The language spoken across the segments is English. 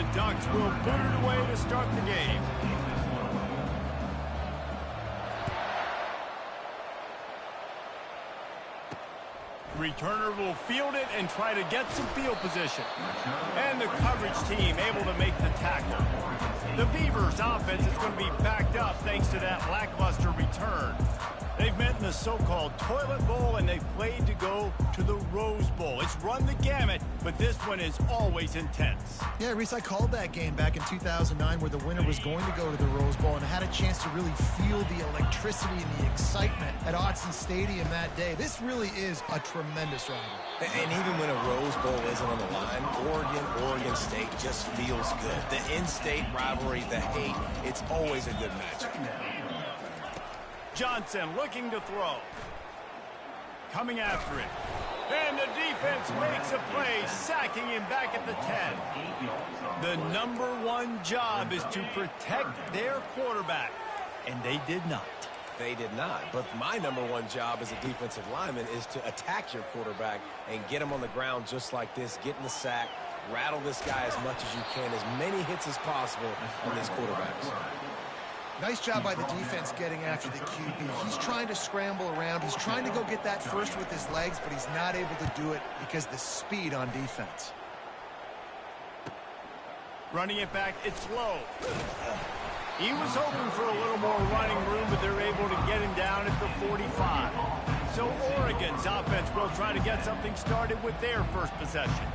the Ducks will boot it away to start the game. Returner will field it and try to get some field position. And the coverage team able to make the tackle. The Beavers offense is going to be backed up thanks to that lackluster return. They've met in the so-called toilet bowl, and they've played to go to the Rose Bowl. It's run the gamut, but this one is always intense. Yeah, Reese, I called that game back in 2009 where the winner was going to go to the Rose Bowl and had a chance to really feel the electricity and the excitement at Autzen Stadium that day. This really is a tremendous rivalry. And even when a Rose Bowl isn't on the line, Oregon State just feels good. The in-state rivalry, the hate, it's always a good matchup. Johnson looking to throw. Coming after it. And the defense makes a play, sacking him back at the 10. The #1 job is to protect their quarterback, and they did not. They did not, but my #1 job as a defensive lineman is to attack your quarterback and get him on the ground just like this, get in the sack, rattle this guy as much as you can, as many hits as possible on these quarterbacks. Nice job by the defense getting after the QB. He's trying to scramble around. He's trying to go get that first with his legs, but he's not able to do it because of the speed on defense. Running it back, it's low. He was hoping for a little more running room, but they're able to get him down at the 45. So Oregon's offense will try to get something started with their first possession.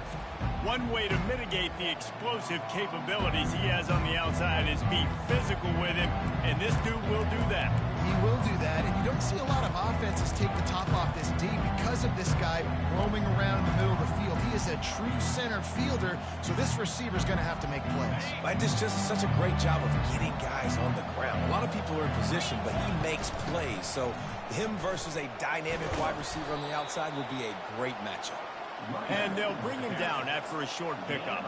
One way to mitigate the explosive capabilities he has on the outside is be physical with him, and this dude will do that. He will do that, and you don't see a lot of offenses take the top off this D because of this guy roaming around the middle of the field. He is a true center fielder, so this receiver's going to have to make plays. But this just such a great job of getting guys on the ground. A lot of people are in position, but he makes plays, so him versus a dynamic wide receiver on the outside will be a great matchup. And they'll bring him down after a short pickup.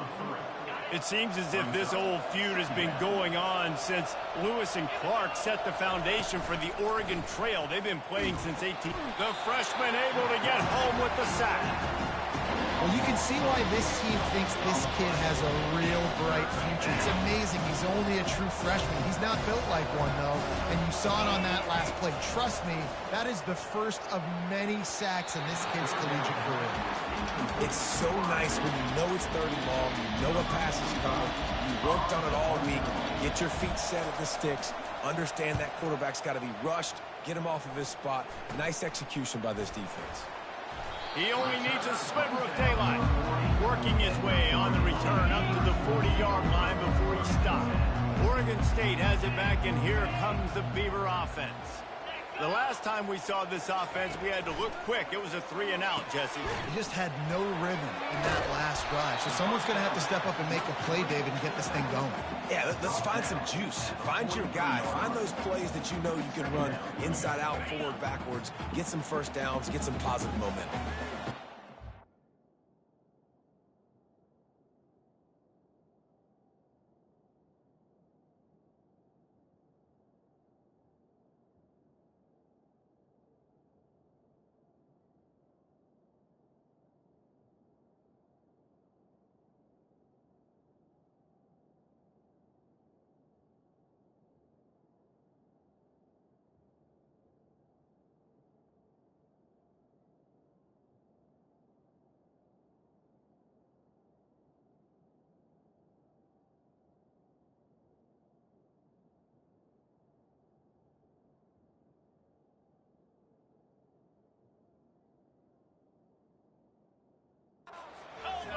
It seems as if this old feud has been going on since Lewis and Clark set the foundation for the Oregon Trail. They've been playing since 18. The freshman able to get home with the sack. Well, you can see why this team thinks this kid has a real bright future. It's amazing. He's only a true freshman. He's not built like one, though, and you saw it on that last play. Trust me, that is the first of many sacks in this kid's collegiate career. It's so nice when you know it's 30 long, you know a pass is coming, you worked on it all week, get your feet set at the sticks, understand that quarterback's got to be rushed, get him off of his spot. Nice execution by this defense. He only needs a sliver of daylight. Working his way on the return up to the 40-yard line before he stopped. Oregon State has it back, and here comes the Beaver offense. The last time we saw this offense, we had to look quick. It was a 3-and-out, Jesse. He just had no rhythm in that last drive. So someone's going to have to step up and make a play, David, and get this thing going. Yeah, let's find some juice. Find your guy. Find those plays that you know you can run inside out, forward, backwards. Get some first downs. Get some positive momentum.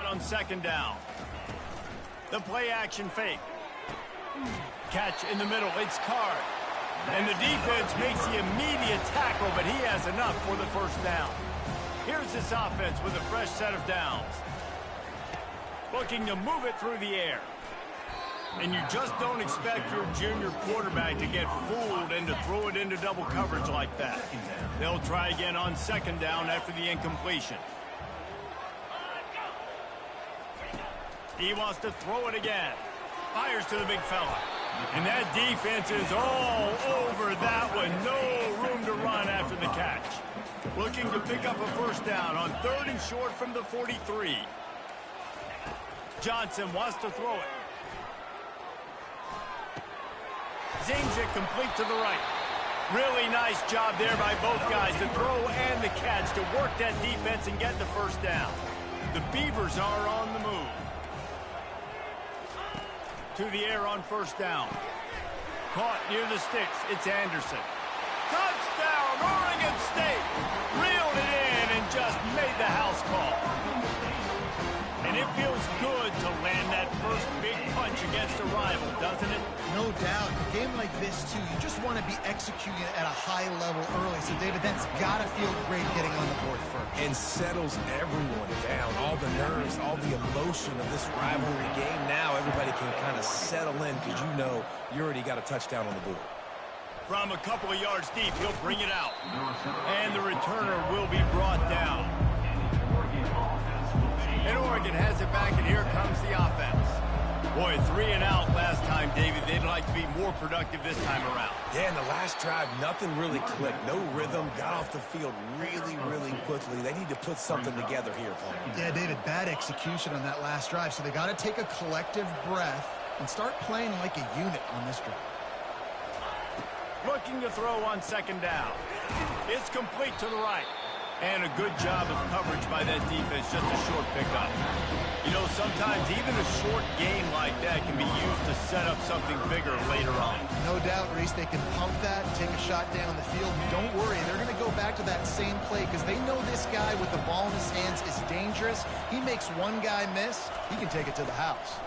On second down. The play action fake. Catch in the middle. It's Card. And the defense makes the immediate tackle, but he has enough for the first down. Here's this offense with a fresh set of downs. Looking to move it through the air. And you just don't expect your junior quarterback to get fooled and to throw it into double coverage like that. They'll try again on second down after the incompletion. He wants to throw it again. Fires to the big fella. And that defense is all over that one. No room to run after the catch. Looking to pick up a first down on 3rd and short from the 43. Johnson wants to throw it. Zings it complete to the right. Really nice job there by both guys, the throw and the catch, to work that defense and get the first down. The Beavers are on the move. To the air on first down. Caught near the sticks. It's Anderson. Touchdown, Oregon State! Reeled it in and just made the house call. And it feels good to land that first big punch against a rival, doesn't it? No doubt. A game like this, too, you just want to be executing it at a high level early. So, David, that's got to feel great getting on the board first. And settles everyone down. All the nerves, all the emotion of this rivalry game. Now everybody can kind of settle in because you know you already got a touchdown on the board. From a couple of yards deep, he'll bring it out. And the returner will be brought down. And Oregon has it back, and here comes the offense. Boy, 3 and out last time, David. They'd like to be more productive this time around. Yeah, in the last drive, nothing really clicked. No rhythm, got off the field really, really quickly. They need to put something together here, Paul. Yeah, David, bad execution on that last drive. So they got to take a collective breath and start playing like a unit on this drive. Looking to throw on second down. It's complete to the right. And a good job of coverage by that defense, just a short pickup. You know, sometimes even a short game like that can be used to set up something bigger later on. No doubt, Reese, they can pump that, take a shot down the field. Don't worry, they're going to go back to that same play because they know this guy with the ball in his hands is dangerous. He makes one guy miss, he can take it to the house.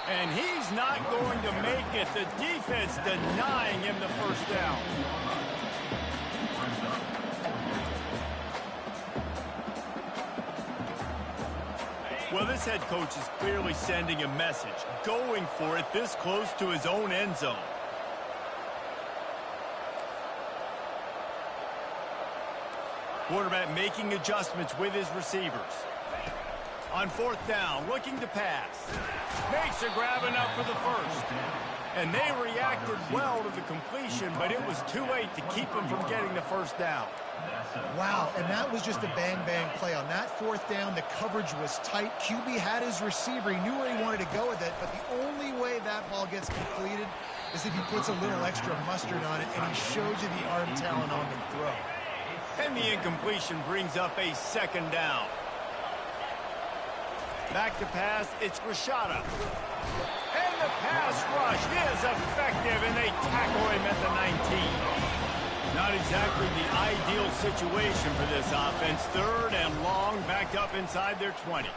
And he's not going to make it. The defense denying him the first down. Well, this head coach is clearly sending a message, going for it this close to his own end zone. Quarterback making adjustments with his receivers. On fourth down, looking to pass. Makes a grab enough for the first. And they reacted well to the completion, but it was too late to keep them from getting the first down. Wow, and that was just a bang-bang play. On that fourth down, the coverage was tight. QB had his receiver. He knew where he wanted to go with it, but the only way that ball gets completed is if he puts a little extra mustard on it, and he shows you the arm talent on the throw. And the incompletion brings up a second down. Back to pass, it's Rashada. And the pass rush is effective, and they tackle him at the 19. Not exactly the ideal situation for this offense. Third and long, backed up inside their 20.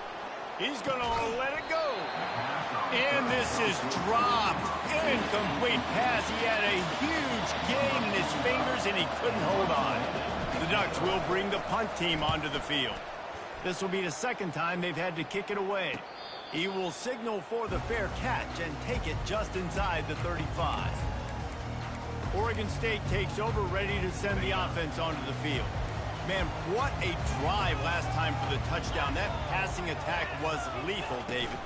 He's going to let it go. And this is dropped. Incomplete pass. He had a huge gain in his fingers, and he couldn't hold on. The Ducks will bring the punt team onto the field. This will be the second time they've had to kick it away. He will signal for the fair catch and take it just inside the 35. Oregon State takes over, ready to send the offense onto the field. Man, what a drive last time for the touchdown. That passing attack was lethal, David.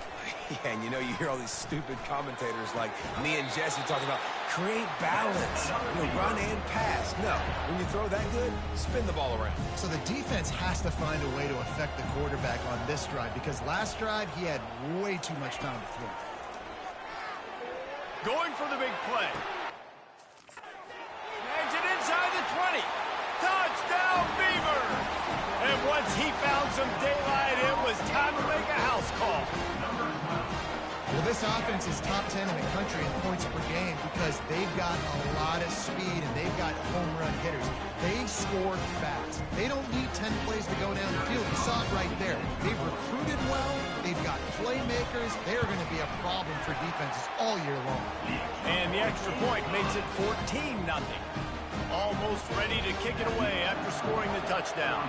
Yeah, and you know, you hear all these stupid commentators like me and Jesse talking about create balance, run and pass. No, when you throw that good, spin the ball around. So the defense has to find a way to affect the quarterback on this drive because last drive he had way too much time to throw. Going for the big play. Snags it inside the 20. Touchdown, Beaver! And once he found some daylight, it was time to make a house call. Well, this offense is top 10 in the country in points per game because they've got a lot of speed and they've got home run hitters. They score fast. They don't need 10 plays to go down the field. You saw it right there. They've recruited well. They've got playmakers. They're going to be a problem for defenses all year long. And the extra point makes it 14-0. Almost ready to kick it away after scoring the touchdown.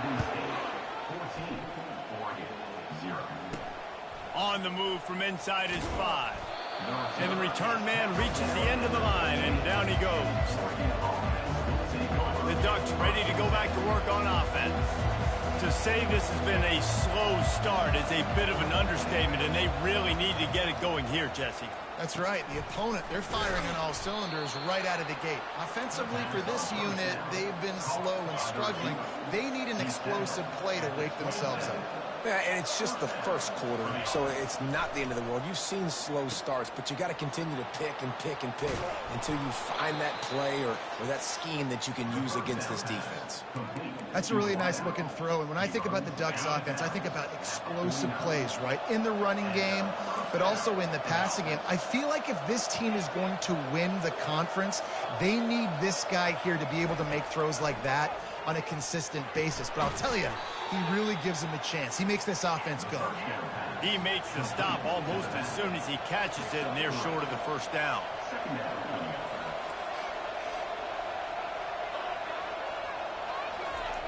14, Oregon, 0. On the move from inside his 5. And the return man reaches the end of the line, and down he goes. The Ducks ready to go back to work on offense. To say this has been a slow start is a bit of an understatement, and they really need to get it going here, Jesse. That's right. The opponent, they're firing on all cylinders right out of the gate. Offensively, for this unit, they've been slow and struggling. They need an explosive play to wake themselves up. Yeah, and it's just the first quarter, so it's not the end of the world. You've seen slow starts, but you got to continue to pick and pick and pick until you find that play or that scheme that you can use against this defense. That's a really nice looking throw, and when I think about the Ducks offense, I think about explosive plays, right? In the running game, but also in the passing game. I feel like if this team is going to win the conference, they need this guy here to be able to make throws like that on a consistent basis. But I'll tell you, he really gives them a chance. He makes this offense go. He makes the stop almost as soon as he catches it, and they're short of the first down.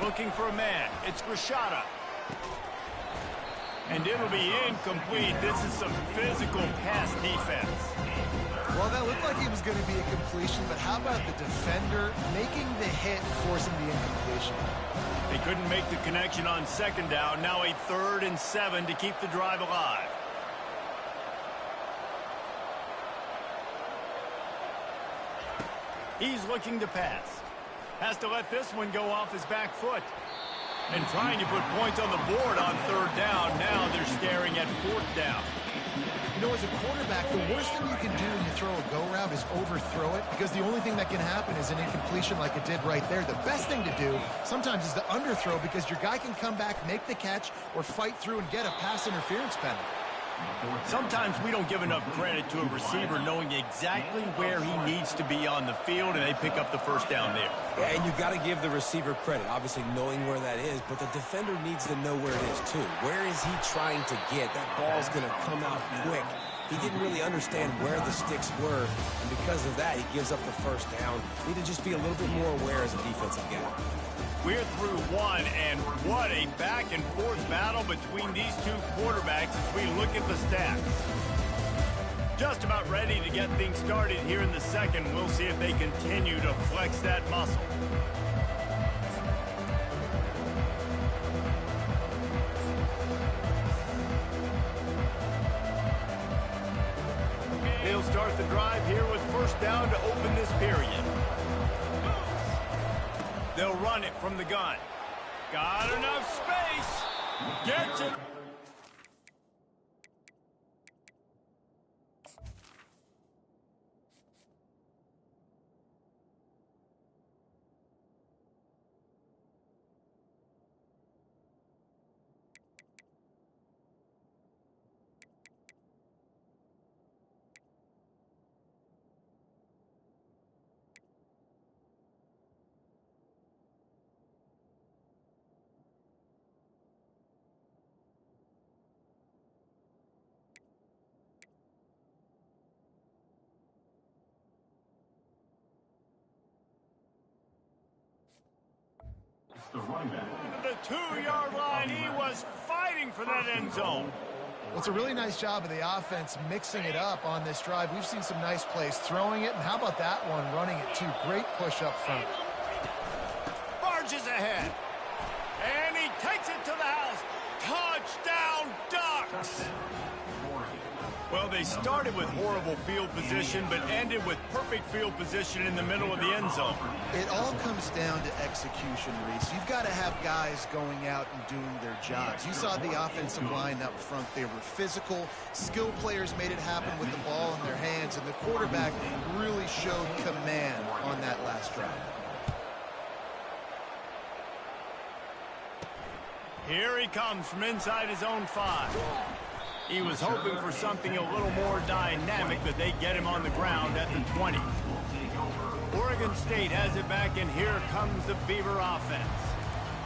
Looking for a man. It's Grishada. And it'll be incomplete. This is some physical pass defense. Well, that looked like it was going to be a completion, but how about the defender making the hit, forcing the incompletion? They couldn't make the connection on second down. Now a 3rd and 7 to keep the drive alive. He's looking to pass. Has to let this one go off his back foot. And trying to put points on the board on 3rd down. Now they're staring at 4th down. You know, as a quarterback, the worst thing you can do when you throw a go route is overthrow it, because the only thing that can happen is an incompletion like it did right there. The best thing to do sometimes is to underthrow, because your guy can come back, make the catch, or fight through and get a pass interference penalty. Sometimes we don't give enough credit to a receiver knowing exactly where he needs to be on the field, and they pick up the first down there. Yeah, and you got to give the receiver credit, obviously knowing where that is, but the defender needs to know where it is too. Where is he trying to get? That ball's going to come out quick. He didn't really understand where the sticks were, and because of that, he gives up the first down. Need to just be a little bit more aware as a defensive guy. We're through one, and what a back-and-forth battle between these two quarterbacks as we look at the stats. Just about ready to get things started here in the second. We'll see if they continue to flex that muscle. They'll start the drive here with first down to open this period. They'll run it from the gun. Got enough space. Gets it. The running back. The 2-yard line. He was fighting for that end zone. Well, it's a really nice job of the offense mixing it up on this drive. We've seen some nice plays throwing it, and how about that one running it too? Great push up front. Barges ahead. And he takes it to the house. Touchdown, Ducks. Well, they started with horrible field position, but ended with perfect field position in the middle of the end zone. It all comes down to execution, Reese. You've got to have guys going out and doing their jobs. You saw the offensive line up front. They were physical. Skill players made it happen with the ball in their hands, and the quarterback really showed command on that last drive. Here he comes from inside his own 5. He was hoping for something a little more dynamic, but they get him on the ground at the 20. Oregon State has it back, and here comes the Beaver offense.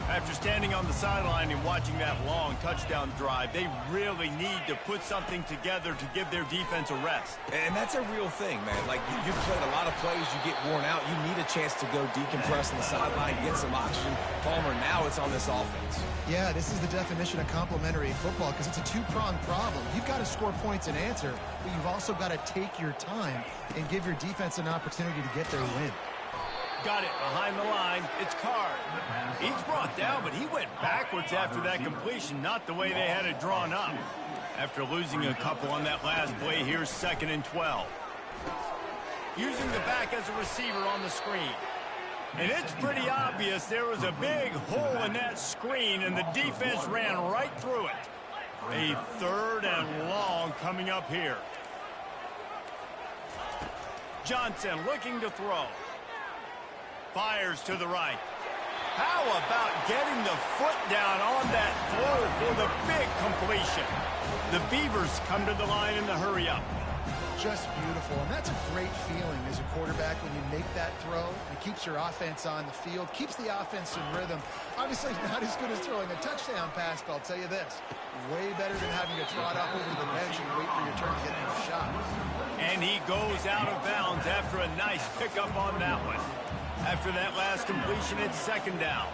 After standing on the sideline and watching that long touchdown drive, they really need to put something together to give their defense a rest. And that's a real thing, man. Like, you've played a lot of plays, you get worn out, you need a chance to go decompress on the sideline, get some oxygen. Palmer, now it's on this offense. Yeah, this is the definition of complementary football, because it's a two-pronged problem. You've got to score points and answer, but you've also got to take your time and give your defense an opportunity to get their win. Got it behind the line. It's Card. He's brought down, but he went backwards after that completion, not the way they had it drawn up. After losing a couple on that last play, here's 2nd and 12. Using the back as a receiver on the screen. And it's pretty obvious there was a big hole in that screen, and the defense ran right through it. A 3rd and long coming up here. Johnson looking to throw. Fires to the right. How about getting the foot down on that throw for the big completion? The Beavers come to the line in the hurry-up. Just beautiful, and that's a great feeling as a quarterback when you make that throw. It keeps your offense on the field, keeps the offense in rhythm. Obviously not as good as throwing a touchdown pass, but I'll tell you this, way better than having to trot up over the bench and wait for your turn to get a shot. And he goes out of bounds after a nice pickup on that one. After that last completion, it's 2nd down.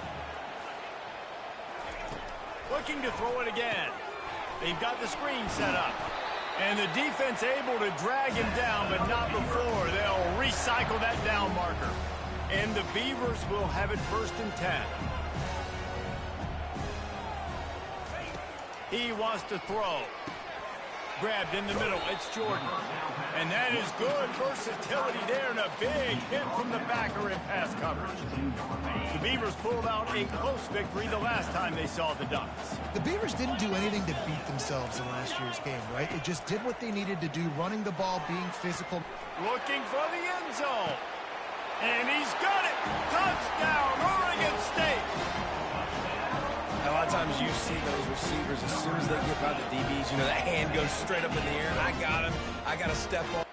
Looking to throw it again. They've got the screen set up. And the defense able to drag him down, but not before. They'll recycle that down marker. And the Beavers will have it 1st and 10. He wants to throw. Grabbed in the middle. It's Jordan. And that is good versatility there, and a big hit from the backer in pass coverage. The Beavers pulled out a close victory the last time they saw the Ducks. The Beavers didn't do anything to beat themselves in last year's game, right? They just did what they needed to do, running the ball, being physical. Looking for the end zone. And he's got it. Touchdown, Oregon State. A lot of times you see those receivers, as soon as they get by the DBs, you know, that hand goes straight up in the air. I got him. I got to step on.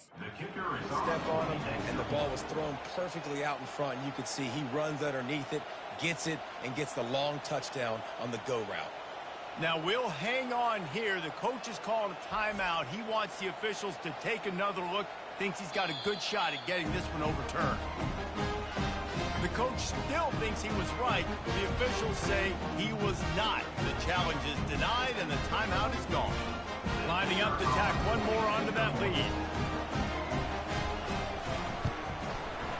Step on him, and the ball was thrown perfectly out in front. You could see he runs underneath it, gets it, and gets the long touchdown on the go route. Now we'll hang on here. The coach has called a timeout. He wants the officials to take another look. Thinks he's got a good shot at getting this one overturned. The coach still thinks he was right. The officials say he was not. The challenge is denied, and the timeout is gone. Lining up to tack one more onto that lead.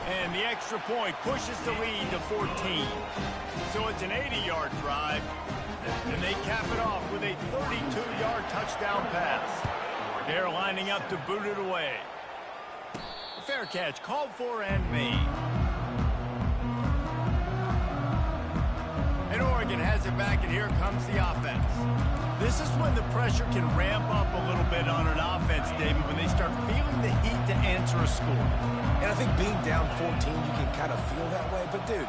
And the extra point pushes the lead to 14. So it's an 80-yard drive, and they cap it off with a 32-yard touchdown pass. They're lining up to boot it away. Fair catch called for and made. And Oregon has it back, and here comes the offense. This is when the pressure can ramp up a little bit on an offense, David, when they start feeling the heat to answer a score. And I think being down 14, you can kind of feel that way. But, dude,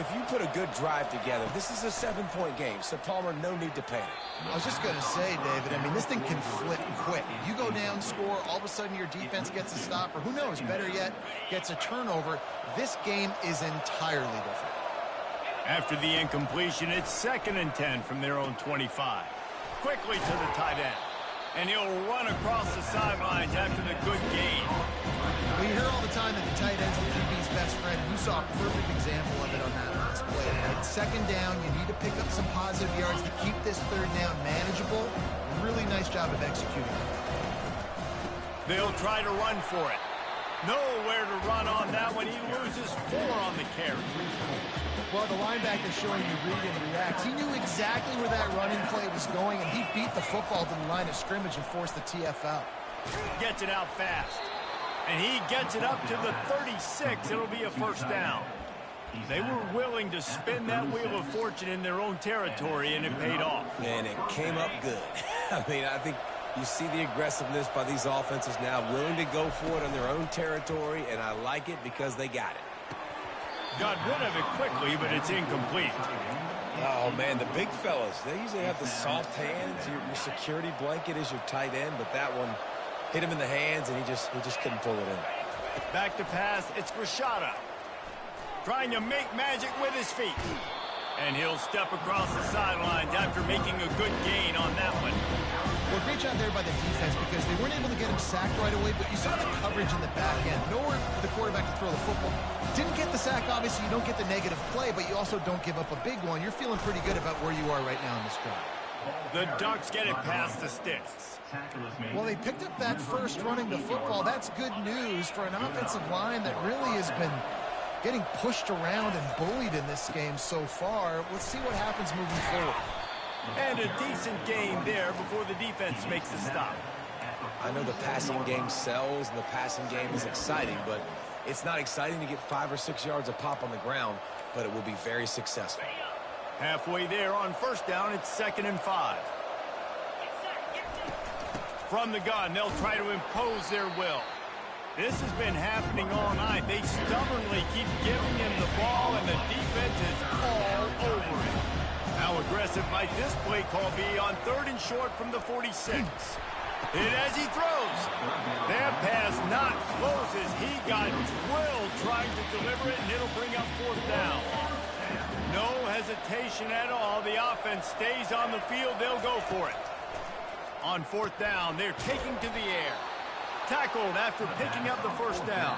if you put a good drive together, this is a 7-point game, so Palmer, no need to panic. I was just going to say, David, I mean, this thing can flip quick. You go down, score, all of a sudden your defense gets a stop, or who knows, better yet, gets a turnover. This game is entirely different. After the incompletion, it's 2nd and 10 from their own 25. Quickly to the tight end. And he'll run across the sidelines after the good gain. We hear all the time that the tight end's the QB's best friend. You saw a perfect example of it on that last play. At 2nd down, you need to pick up some positive yards to keep this 3rd down manageable. Really nice job of executing. They'll try to run for it. Nowhere to run on that one. He loses 4 on the carry. Well, the linebacker's showing you read and react. He knew exactly where that running play was going, and he beat the football to the line of scrimmage and forced the TFL. Gets it out fast. And he gets it up to the 36. It'll be a 1st down. They were willing to spin that wheel of fortune in their own territory, and it paid off. And it came up good. I mean, I think you see the aggressiveness by these offenses now, willing to go for it on their own territory, and I like it because they got it. Got rid of it quickly, but it's incomplete. Oh, man, the big fellas, they usually have the soft hands. Your security blanket is your tight end, but that one hit him in the hands, and he just couldn't pull it in. Back to pass, it's Rashada. Trying to make magic with his feet. And he'll step across the sidelines after making a good gain on that one. Well, great job there by the defense because they weren't able to get him sacked right away, but you saw the coverage in the back end. Nowhere for the quarterback to throw the football. Didn't get the sack, obviously. You don't get the negative play, but you also don't give up a big one. You're feeling pretty good about where you are right now in this drive. The Ducks get it past the sticks. Well, they picked up that first running the football. That's good news for an offensive line that really has been getting pushed around and bullied in this game so far. Let's see what happens moving forward. And a decent gain there before the defense makes the stop. I know the passing game sells and the passing game is exciting, but it's not exciting to get 5 or 6 yards of pop on the ground, but it will be very successful. Halfway there on first down, it's 2nd and 5. From the gun, they'll try to impose their will. This has been happening all night. They stubbornly keep giving him the ball, and the defense is all over it. How aggressive might this play call be on 3rd and short from the 46? Hit as he throws. That pass not closes. He got drilled trying to deliver it, and it'll bring up 4th down. No hesitation at all. The offense stays on the field. They'll go for it. On 4th down, they're taking to the air. Tackled after picking up the 1st down.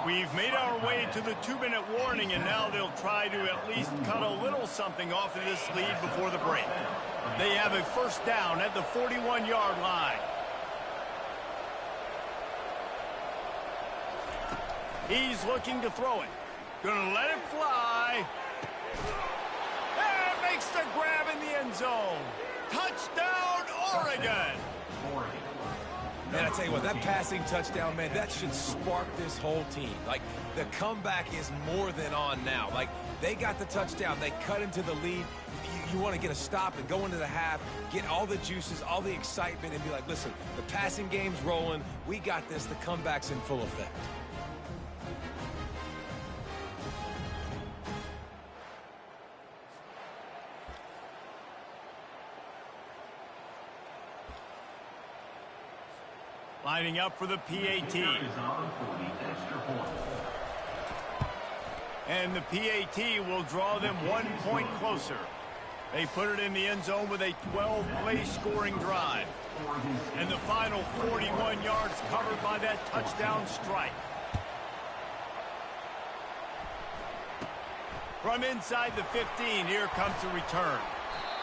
We've made our way to the 2-minute warning, and now they'll try to at least cut a little something off of this lead before the break. They have a 1st down at the 41-yard line. He's looking to throw it. Gonna let it fly. And makes the grab in the end zone. Touchdown, Oregon! Man, I tell you what, that passing touchdown, man, that should spark this whole team. Like, the comeback is more than on now. Like, they got the touchdown. They cut into the lead. You want to get a stop and go into the half, get all the juices, all the excitement, and be like, listen, the passing game's rolling. We got this. The comeback's in full effect. Lining up for the PAT. And the PAT will draw them 1 point closer. They put it in the end zone with a 12-play scoring drive. And the final 41 yards covered by that touchdown strike. From inside the 15, here comes the return.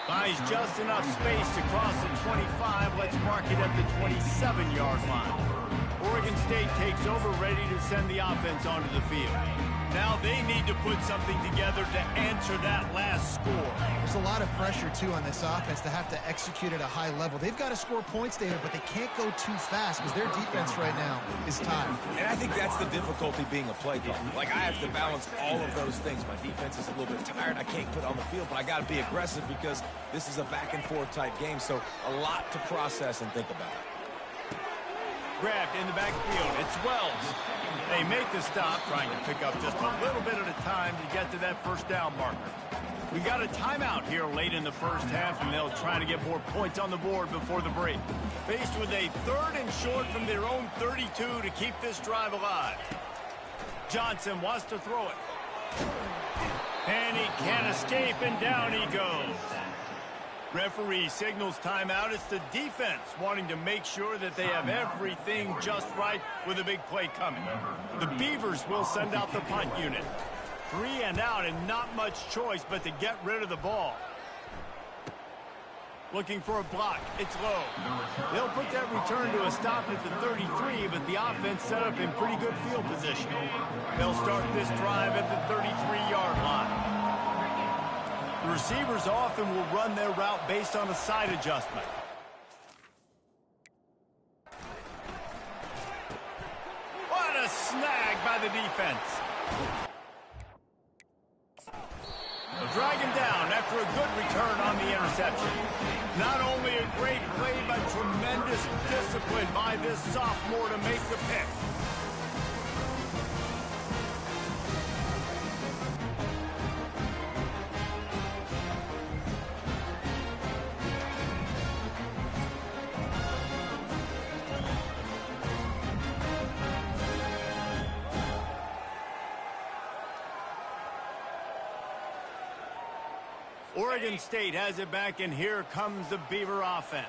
Buys just enough space to cross the 25. Let's mark it at the 27-yard line. Oregon State takes over, ready to send the offense onto the field. Now they need to put something together to answer that last score. There's a lot of pressure, too, on this offense to have to execute at a high level. They've got to score points, David, but they can't go too fast because their defense right now is tired. And I think that's the difficulty being a play caller. Like, I have to balance all of those things. My defense is a little bit tired. I can't put it on the field, but I got to be aggressive because this is a back-and-forth type game, so a lot to process and think about. Grabbed in the backfield. It's Wells. They make the stop, trying to pick up just a little bit at a time to get to that 1st down marker. We got a timeout here late in the 1st half, and they'll try to get more points on the board before the break. Faced with a 3rd and short from their own 32 to keep this drive alive. Johnson wants to throw it. And he can't escape, and down he goes. Referee signals timeout. It's the defense wanting to make sure that they have everything just right with a big play coming. The Beavers will send out the punt unit. 3 and out and not much choice but to get rid of the ball. Looking for a block. It's low. They'll put that return to a stop at the 33, but the offense set up in pretty good field position. They'll start this drive at the 33-yard line. The receivers often will run their route based on a side adjustment. What a snag by the defense. They'll drag him down after a good return on the interception. Not only a great play, but tremendous discipline by this sophomore to make the pick. Oregon State has it back, and here comes the Beaver offense.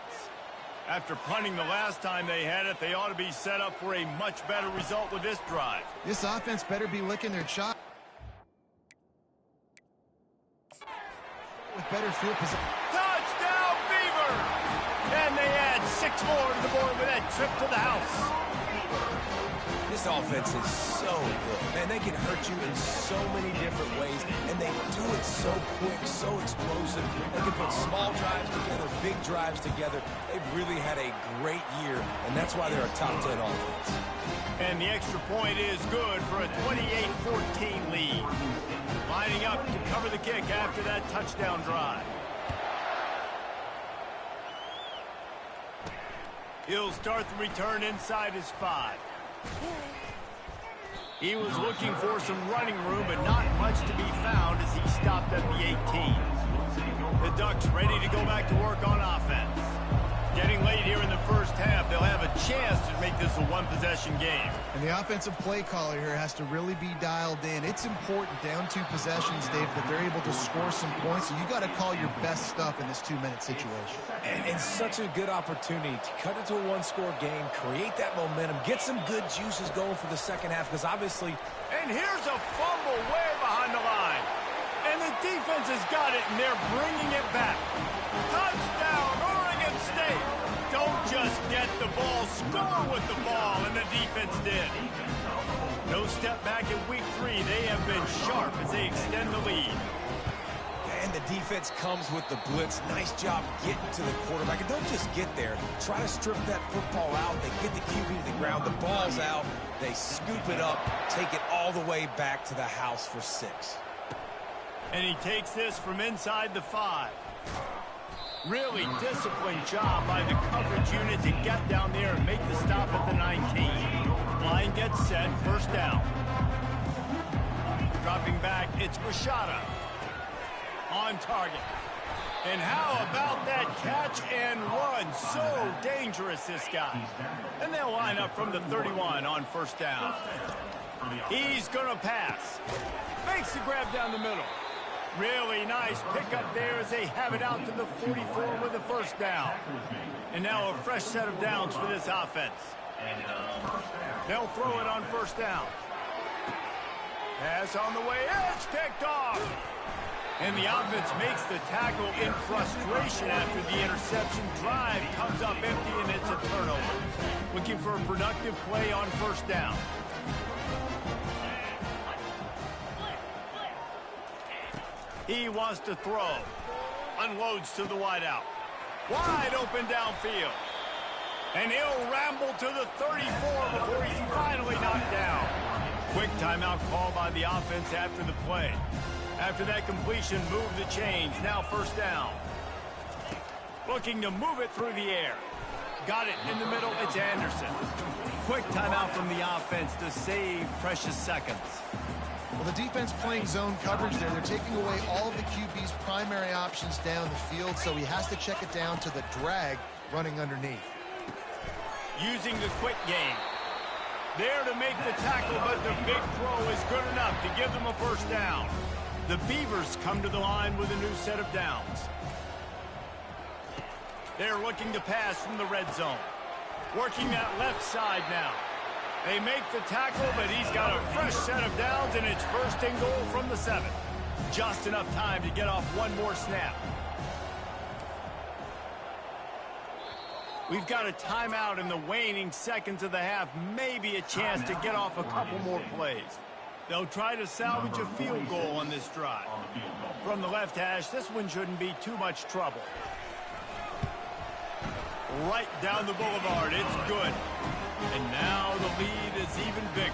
After punting the last time they had it, they ought to be set up for a much better result with this drive. This offense better be licking their chops with better field position. Touchdown, Beavers! And they add 6 more to the board with that trip to the house. This offense is so good. Man, they can hurt you in so many different ways, and they do it so quick, so explosive. They can put small drives together, big drives together. They've really had a great year, and that's why they're a top 10 offense. And the extra point is good for a 28-14 lead. Lining up to cover the kick after that touchdown drive. He'll start the return inside his 5. He was looking for some running room, but not much to be found as he stopped at the 18. The Ducks ready to go back to work on offense. Getting late here in the first half, they'll have a chance to make this a one-possession game. And the offensive play caller here has to really be dialed in. It's important down 2 possessions, Dave, that they're able to score some points. So you got to call your best stuff in this 2-minute situation. And such a good opportunity to cut it to a one-score game, create that momentum, get some good juices going for the second half, because obviously... And here's a fumble way behind the line. And the defense has got it, and they're bringing it back. Touchdown, Oregon State. Don't just get the ball, score with the ball, and the defense did. No step back in week 3. They have been sharp as they extend the lead. And the defense comes with the blitz. Nice job getting to the quarterback. And don't just get there. Try to strip that football out. They get the QB to the ground. The ball's out. They scoop it up, take it all the way back to the house for 6. And he takes this from inside the 5. Really disciplined job by the coverage unit to get down there and make the stop at the 19. Line gets set, first down. Dropping back, it's Rashada. On target. And how about that catch and run? So dangerous, this guy. And they'll line up from the 31 on first down. He's going to pass. Makes the grab down the middle. Really nice pickup there as they have it out to the 44 with the first down. And now a fresh set of downs for this offense. They'll throw it on first down. Pass on the way. It's picked off. And the offense makes the tackle in frustration after the interception. Drive comes up empty, and it's a turnover. Looking for a productive play on first down. He wants to throw. Unloads to the wideout. Wide open downfield. And he'll ramble to the 34 before he's finally knocked down. Quick timeout call by the offense after the play. After that completion, move the chains. Now first down. Looking to move it through the air. Got it in the middle. It's Anderson. Quick timeout from the offense to save precious seconds. Well, the defense playing zone coverage there. They're taking away all of the QB's primary options down the field, so he has to check it down to the drag running underneath. Using the quick game. There to make the tackle, but the big throw is good enough to give them a first down. The Beavers come to the line with a new set of downs. They're looking to pass from the red zone. Working that left side now. They make the tackle, but he's got a fresh set of downs, and it's first and goal from the 7. Just enough time to get off one more snap. We've got a timeout in the waning seconds of the half. Maybe a chance to get off a couple more plays. They'll try to salvage a field goal on this drive. From the left hash, this one shouldn't be too much trouble. Right down the boulevard, it's good. And now the lead is even bigger.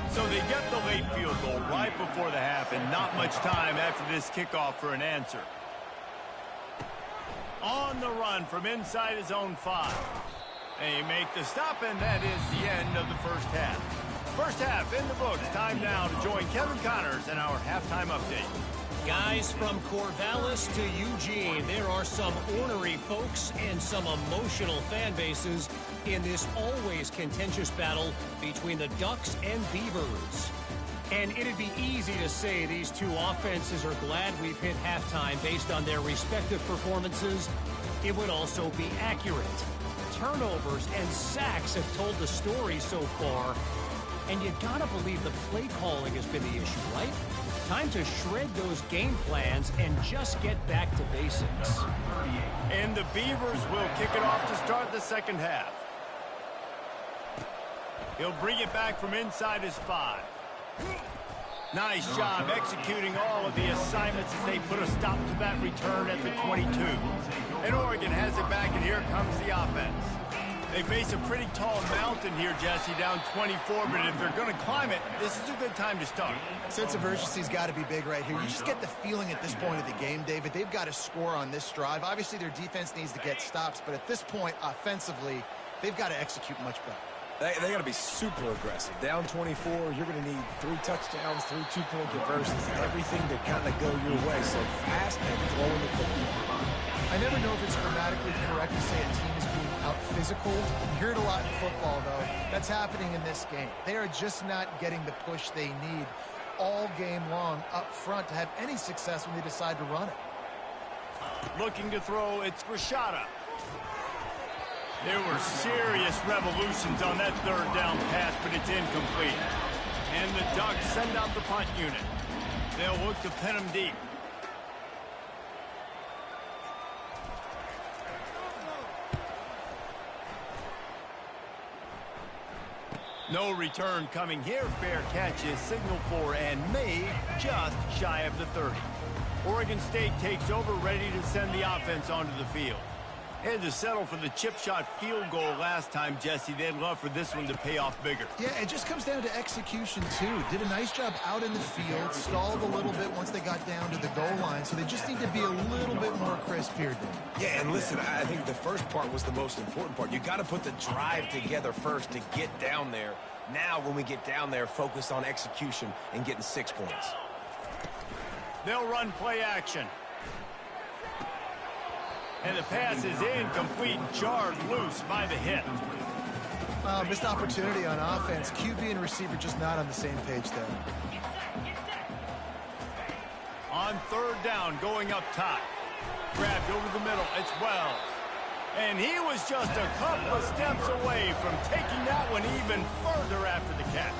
So they get the late field goal right before the half, and not much time after this kickoff for an answer. On the run from inside his own 5. They make the stop, and that is the end of the first half. First half in the books. Time now to join Kevin Connors in our halftime update. Guys, from Corvallis to Eugene, there are some ornery folks and some emotional fan bases in this always contentious battle between the Ducks and Beavers. And it'd be easy to say these two offenses are glad we've hit halftime based on their respective performances. It would also be accurate. turnovers and sacks have told the story so far. And you gotta believe the play calling has been the issue, right? Time to shred those game plans and just get back to basics. And the Beavers will kick it off to start the second half. He'll bring it back from inside his 5. Nice job executing all of the assignments as they put a stop to that return at the 22. And Oregon has it back, and here comes the offense. They face a pretty tall mountain here, Jesse, down 24, but if they're going to climb it, this is a good time to start. Sense of urgency's got to be big right here. You just get the feeling at this point of the game, David, they've got to score on this drive. Obviously, their defense needs to get stops, but at this point, offensively, they've got to execute much better. They got to be super aggressive. Down 24, you're going to need 3 touchdowns, 3 two-point conversions, everything to kind of go your way. So fast and throwing the football. I never know if it's grammatically correct to say a team is being out-physical. You hear it a lot in football, though. That's happening in this game. They are just not getting the push they need all game long up front to have any success when they decide to run it. Looking to throw, it's Rashada. There were serious revolutions on that third down pass, but it's incomplete. And the Ducks send out the punt unit. They'll look to pin them deep. No return coming here. Fair catch is signaled for and made just shy of the 30. Oregon State takes over, ready to send the offense onto the field. Had to settle for the chip shot field goal last time, Jesse. They'd love for this one to pay off bigger. Yeah, it just comes down to execution, too. Did a nice job out in the field, stalled a little bit once they got down to the goal line, so they just need to be a little bit more crisp here, Dave. Yeah, and listen, I think the first part was the most important part. You got to put the drive together first to get down there. Now, when we get down there, focus on execution and getting 6 points. They'll run play action. And the pass is incomplete, jarred loose by the hit. Missed opportunity on offense. QB and receiver just not on the same page there. On third down, going up top. Grabbed over the middle, it's Wells. And he was just a couple of steps away from taking that one even further after the catch.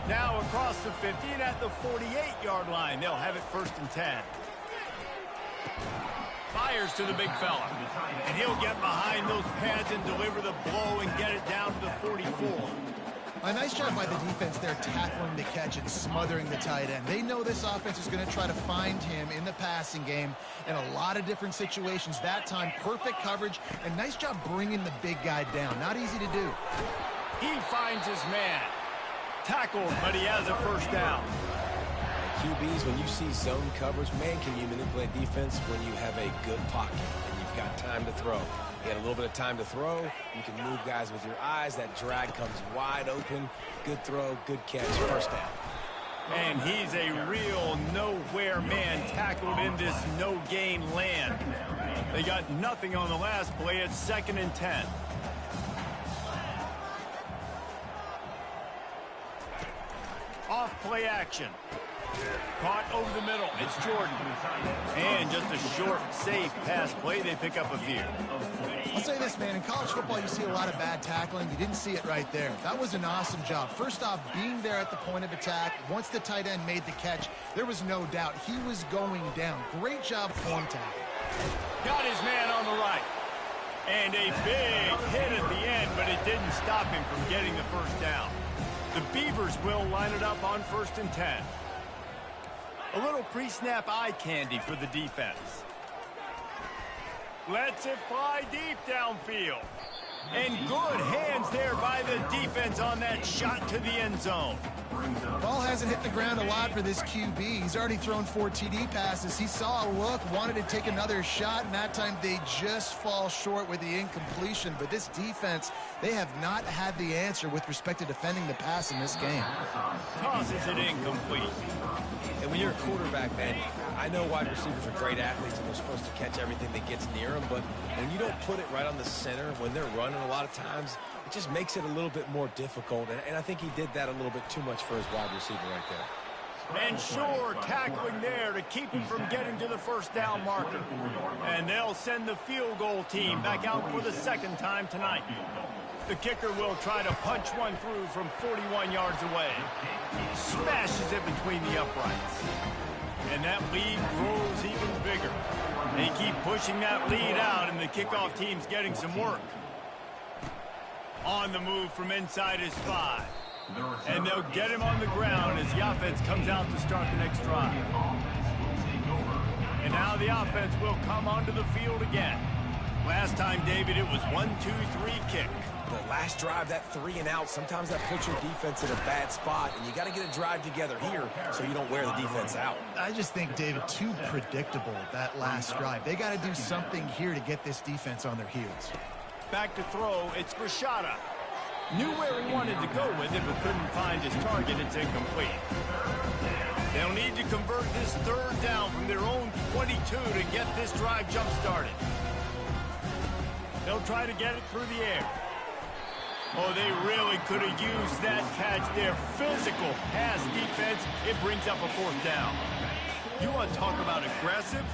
Now across the 50 and at the 48-yard line, they'll have it 1st and 10. Fires to the big fella. And he'll get behind those pads and deliver the blow and get it down to the 44. A nice job by the defense there tackling the catch and smothering the tight end. They know this offense is going to try to find him in the passing game in a lot of different situations. That time, perfect coverage, and nice job bringing the big guy down. Not easy to do. He finds his man. Tackled, but he has a 1st down. QBs, when you see zone coverage, man, can you manipulate defense when you have a good pocket and you've got time to throw. You got a little bit of time to throw. You can move guys with your eyes. That drag comes wide open. Good throw, good catch, 1st down. And he's a real nowhere man tackled in this no-gain land. They got nothing on the last play. It's 2nd and 10. Off play action. Caught over the middle. It's Jordan. And just a short, safe pass play. They pick up a few. I'll say this, man. In college football, you see a lot of bad tackling. You didn't see it right there. That was an awesome job. First off, being there at the point of attack. Once the tight end made the catch, there was no doubt he was going down. Great job form tackle. Got his man on the right. And a big hit at the end, but it didn't stop him from getting the 1st down. The Beavers will line it up on 1st and 10. A little pre-snap eye candy for the defense. Lets it fly deep downfield. And good hands there by the defense on that shot to the end zone. Ball hasn't hit the ground a lot for this QB. He's already thrown 4 TD passes. He saw a look, wanted to take another shot, and that time they just fall short with the incompletion. But this defense, they have not had the answer with respect to defending the pass in this game. Tosses it incomplete. And when you're a quarterback, man, I know wide receivers are great athletes and they're supposed to catch everything that gets near them, but when you don't put it right on the center, when they're running a lot of times, it just makes it a little bit more difficult. And I think he did that a little bit too much for his wide receiver right there. And sure, tackling there to keep him from getting to the first down marker. And they'll send the field goal team back out for the second time tonight. The kicker will try to punch one through from 41 yards away. Smashes it between the uprights. And that lead grows even bigger. They keep pushing that lead out, and the kickoff team's getting some work. On the move from inside his 5. And they'll get him on the ground as the offense comes out to start the next drive. And now the offense will come onto the field again. Last time, David, it was 1-2-3 kick. The last drive, that 3 and out, sometimes that puts your defense in a bad spot, and you got to get a drive together here so you don't wear the defense out. I just think, David, too predictable, that last drive. They got to do something here to get this defense on their heels. Back to throw, it's Rashada. Knew where he wanted to go with it, but couldn't find his target. It's incomplete. They'll need to convert this third down from their own 22 to get this drive jump-started. They'll try to get it through the air. Oh, they really could have used that catch there. Physical pass defense. It brings up a fourth down. You want to talk about aggressive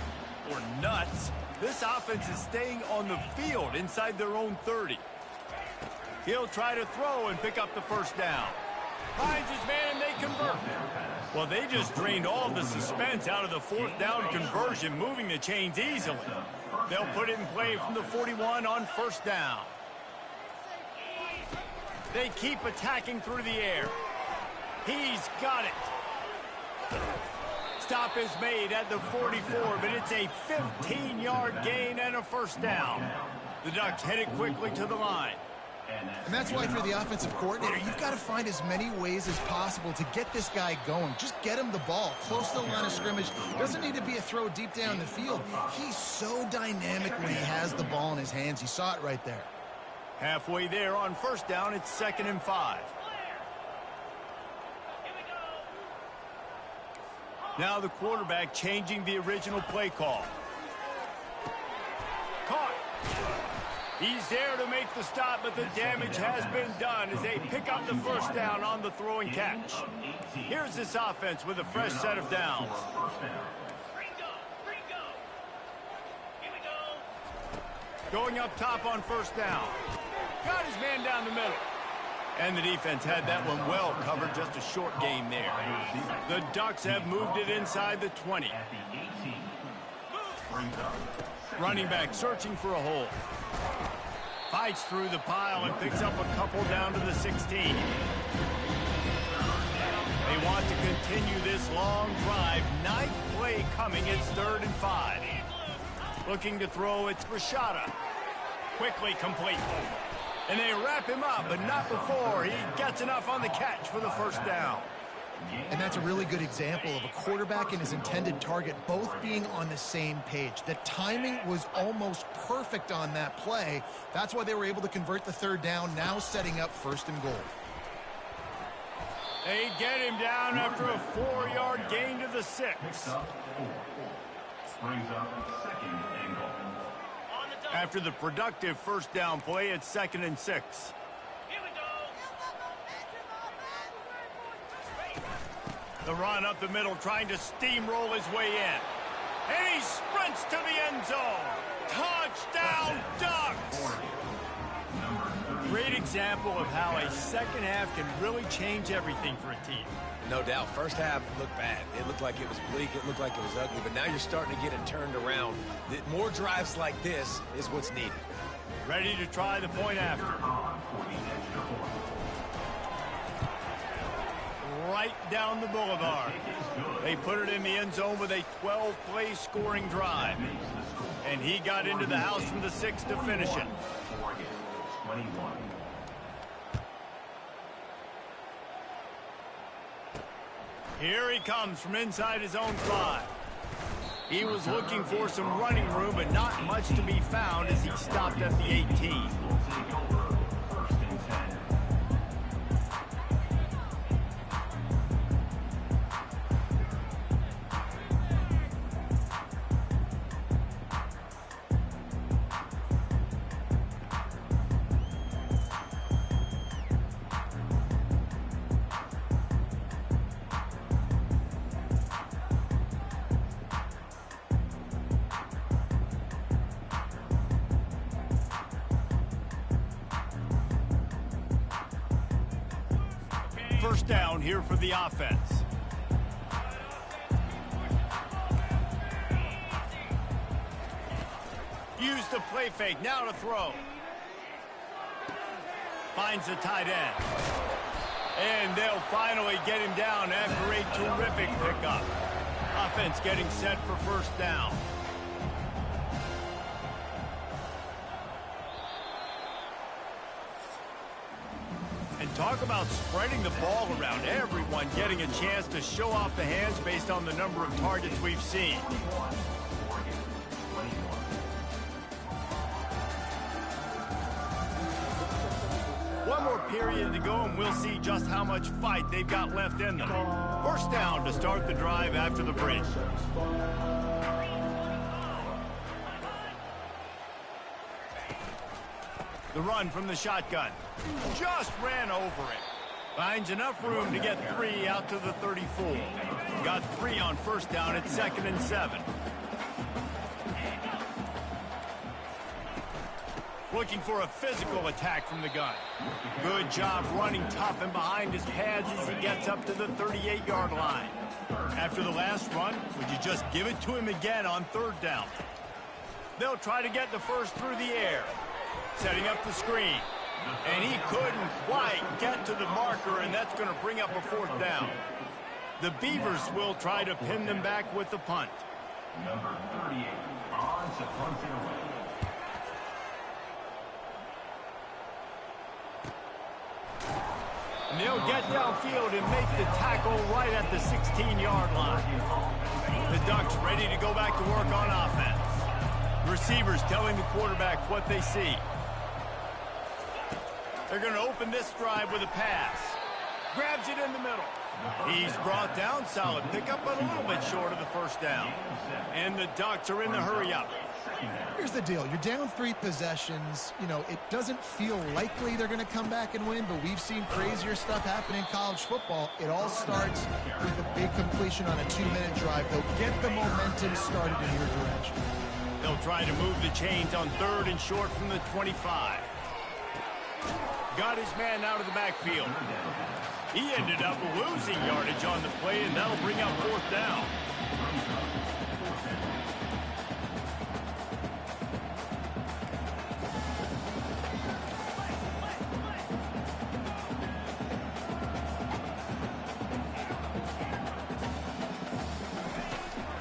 or nuts? This offense is staying on the field inside their own 30. He'll try to throw and pick up the first down. Finds his man and they convert. Well, they just drained all the suspense out of the fourth down conversion, moving the chains easily. They'll put it in play from the 41 on first down. They keep attacking through the air. He's got it. Stop is made at the 44, but it's a 15-yard gain and a first down. The Ducks headed quickly to the line. And that's why, for the offensive coordinator, you've got to find as many ways as possible to get this guy going. Just get him the ball close to the line of scrimmage. Doesn't need to be a throw deep down the field. He's so dynamic when he has the ball in his hands. You saw it right there. Halfway there on first down, it's 2nd and 5. Now the quarterback changing the original play call. Caught. He's there to make the stop, but the damage has been done as they pick up the first down on the throw and catch. Here's this offense with a fresh set of downs. Going up top on first down. Got his man down the middle. And the defense had that one well covered, just a short gain there. The Ducks have moved it inside the 20. Running back searching for a hole. Fights through the pile and picks up a couple down to the 16. They want to continue this long drive. Ninth play coming. It's 3rd and 5. Looking to throw, it's Rashada. Quickly complete. And they wrap him up, but not before he gets enough on the catch for the first down. And that's a really good example of a quarterback and his intended target both being on the same page. The timing was almost perfect on that play. That's why they were able to convert the third down, now setting up 1st and goal. They get him down after a 4-yard gain to the 6. After the productive first down play, it's 2nd and 6. The run up the middle, trying to steamroll his way in. And he sprints to the end zone. Touchdown, Ducks! Great example of how a second half can really change everything for a team. No doubt. First half looked bad. It looked like it was bleak. It looked like it was ugly. But now you're starting to get it turned around. More drives like this is what's needed. Ready to try the point after. Right down the boulevard. They put it in the end zone with a 12-play scoring drive. And he got into the house from the 6 to finish it. Here he comes from inside his own 5. He was looking for some running room, but not much to be found as he stopped at the 18. first down here for the offense. Use the play fake, now to throw. Finds the tight end. And they'll finally get him down after a terrific pickup. Offense getting set for first down. And talk about spreading the ball around, everyone getting a chance to show off the hands based on the number of targets we've seen. One more period to go, and we'll see just how much fight they've got left in them. First down to start the drive after the break. The run from the shotgun. Just ran over it. Finds enough room to get 3 out to the 34. Got 3 on first down at 2nd and 7. Looking for a physical attack from the gun. Good job running tough and behind his pads as he gets up to the 38-yard line. After the last run, would you just give it to him again on 3rd down? They'll try to get the first through the air. Setting up the screen. And he couldn't quite get to the marker, and that's going to bring up a 4th down. The Beavers will try to pin them back with the punt. Number 38 on to punt it away. And they'll get downfield and make the tackle right at the 16-yard line. The Ducks ready to go back to work on offense. The receivers telling the quarterback what they see. They're going to open this drive with a pass. Grabs it in the middle. He's brought down, solid pickup, but a little bit short of the first down. And the Ducks are in the hurry-up. Here's the deal. You're down 3 possessions. You know, it doesn't feel likely they're going to come back and win, but we've seen crazier stuff happen in college football. It all starts with a big completion on a 2-minute drive. They'll get the momentum started in your direction. They'll try to move the chains on 3rd and short from the 25. Got his man out of the backfield. He ended up losing yardage on the play, and that'll bring up 4th down.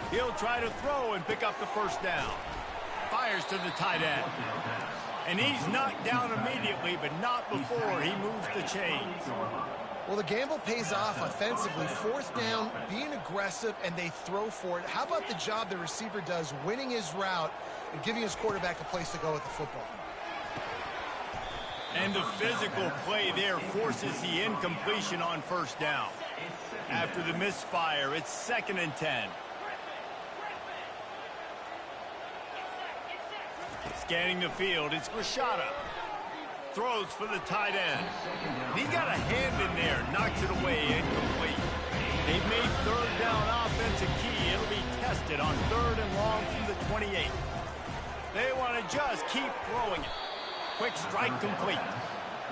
He'll try to throw and pick up the first down. Fires to the tight end. And he's knocked down immediately, but not before he moves the chains. Well, the gamble pays off offensively. 4th down, being aggressive, and they throw for it. How about the job the receiver does winning his route and giving his quarterback a place to go with the football? And the physical play there forces the incompletion on first down. After the misfire, it's 2nd and 10. Scanning the field, it's Rashada. Throws for the tight end. He got a hand in there, knocks it away, incomplete. They've made 3rd down offense a key. It'll be tested on 3rd and long from the 28. They want to just keep throwing it. Quick strike complete.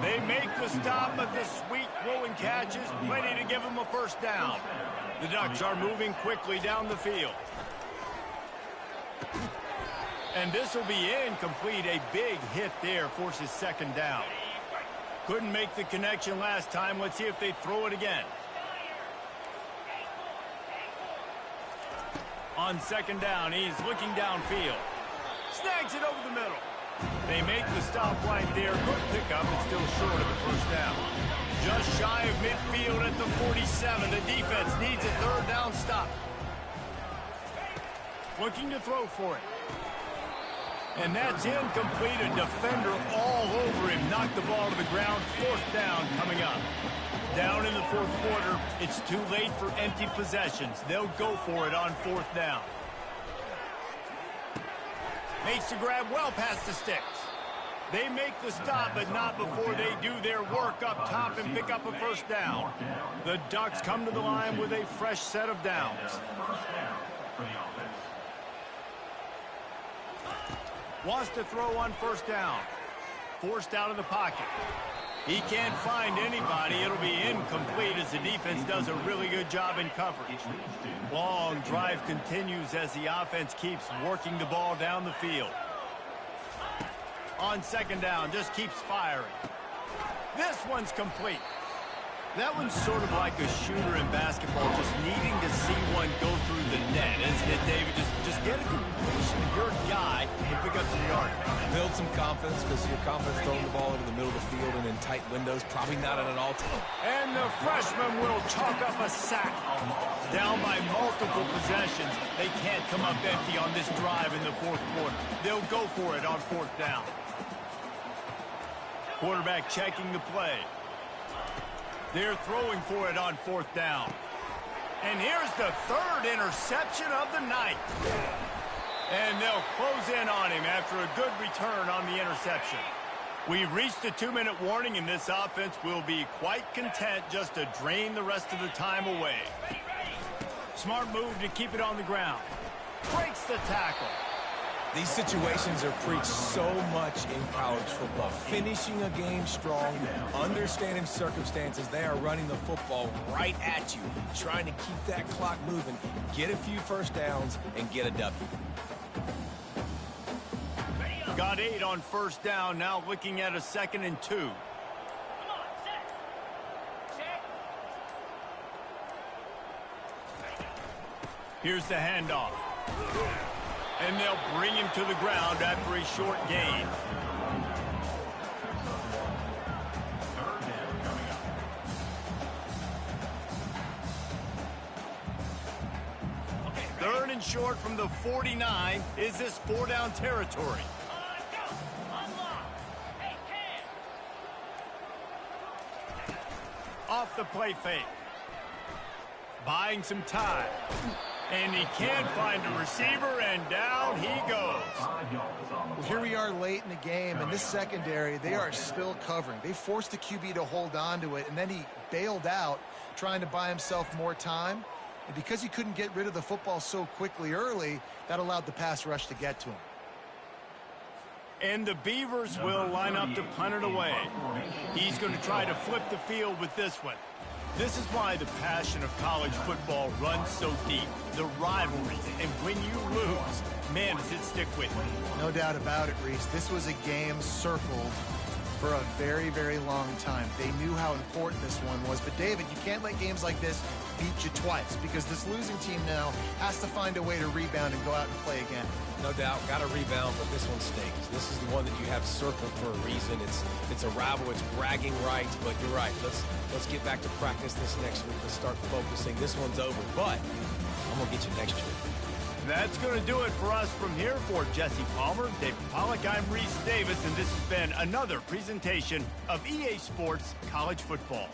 They make the stop, but the sweet throw and catch is plenty to give them a first down. The Ducks are moving quickly down the field. And this will be incomplete. A big hit there forces 2nd down. Couldn't make the connection last time. Let's see if they throw it again. On 2nd down, he's looking downfield. Snags it over the middle. They make the stop right there. Good pickup, but still short of the first down. Just shy of midfield at the 47. The defense needs a 3rd down stop. Looking to throw for it. And that's incomplete. A defender all over him. Knocked the ball to the ground. 4th down coming up. Down in the 4th quarter. It's too late for empty possessions. They'll go for it on 4th down. Makes the grab well past the sticks. They make the stop, but not before they do their work up top and pick up a first down. The Ducks come to the line with a fresh set of downs. Wants to throw on first down. Forced out of the pocket. He can't find anybody. It'll be incomplete as the defense does a really good job in coverage. Long drive continues as the offense keeps working the ball down the field. On second down, just keeps firing. This one's complete. That one's sort of like a shooter in basketball, just needing to see one go through the net, isn't it, David? Just get a completion to your guy and pick up some yardage. Build some confidence, because your confidence throwing the ball into the middle of the field and in tight windows, probably not at an all-time. And the freshman will chalk up a sack. Down by multiple possessions. They can't come up empty on this drive in the fourth quarter. They'll go for it on fourth down. Quarterback checking the play. They're throwing for it on fourth down. And here's the third interception of the night. And they'll close in on him after a good return on the interception. We've reached the 2-minute warning, and this offense will be quite content just to drain the rest of the time away. Smart move to keep it on the ground. Breaks the tackle. These situations are preached so much in college football. Finishing a game strong, understanding circumstances. They are running the football right at you, trying to keep that clock moving, get a few first downs, and get a W. Got 8 on first down, now looking at a 2nd and 2. Here's the handoff. And they'll bring him to the ground after a short gain. Third and short from the 49. Is this 4-down territory? Off the play fake. Buying some time. And he can't find a receiver, and down he goes. Well, here we are late in the game, and this secondary, they are still covering. They forced the QB to hold on to it, and then he bailed out, trying to buy himself more time. And because he couldn't get rid of the football so quickly early, that allowed the pass rush to get to him. And the Beavers will line up to punt it away. He's going to try to flip the field with this one. This is why the passion of college football runs so deep. The rivalries, and when you lose, man, does it stick with you. No doubt about it, Reese. This was a game circled for a very, very long time. They knew how important this one was. But, David, you can't let games like this beat you twice, because this losing team now has to find a way to rebound and go out and play again. No doubt, got to rebound, but this one stinks. This is the one that you have circled for a reason. It's a rival, it's bragging rights, but you're right. Let's get back to practice this next week. Let's start focusing. This one's over, but I'm going to get you next year. That's going to do it for us from here. For Jesse Palmer, David Pollack, I'm Reese Davis, and this has been another presentation of EA Sports College Football.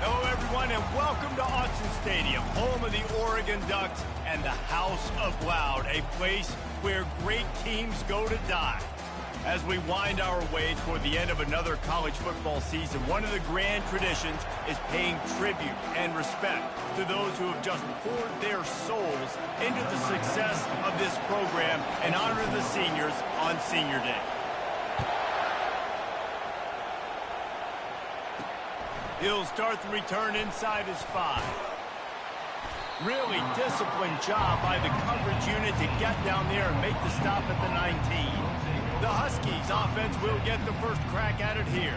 Hello, everyone, and welcome to Autzen Stadium, home of the Oregon Ducks and the House of Loud, a place where great teams go to die. As we wind our way toward the end of another college football season, one of the grand traditions is paying tribute and respect to those who have just poured their souls into the success of this program and honor the seniors on Senior Day. He'll start the return inside his 5. Really disciplined job by the coverage unit to get down there and make the stop at the 19. The Huskies offense will get the first crack at it here.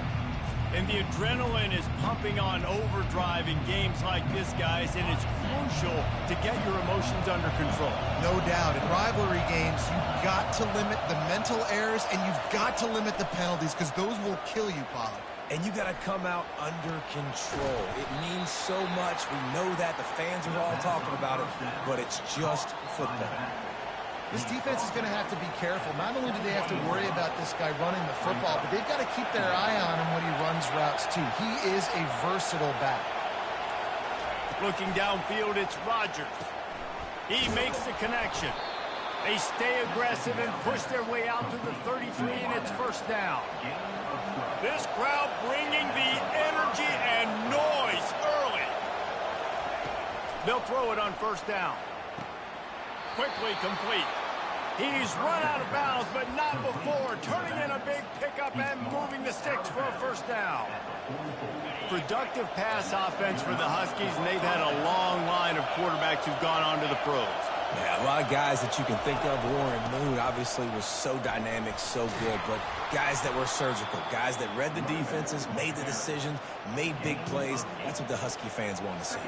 And the adrenaline is pumping on overdrive in games like this, guys, and it's crucial to get your emotions under control. No doubt. In rivalry games, you've got to limit the mental errors and you've got to limit the penalties because those will kill you, Pollard. And you got to come out under control. It means so much. We know that. The fans are all talking about it, but it's just football. This defense is going to have to be careful. Not only do they have to worry about this guy running the football, but they've got to keep their eye on him when he runs routes, too. He is a versatile back. Looking downfield, it's Rodgers. He makes the connection. They stay aggressive and push their way out to the 33, and it's first down. This crowd bringing the energy and noise early. They'll throw it on first down. Quickly complete. He's run out of bounds, but not before. Turning in a big pickup and moving the sticks for a first down. Productive pass offense for the Huskies, and they've had a long line of quarterbacks who've gone on to the pros. Yeah, a lot of guys that you can think of. Warren Moon obviously was so dynamic, so good, but guys that were surgical, guys that read the defenses, made the decisions, made big plays. That's what the Husky fans want to see.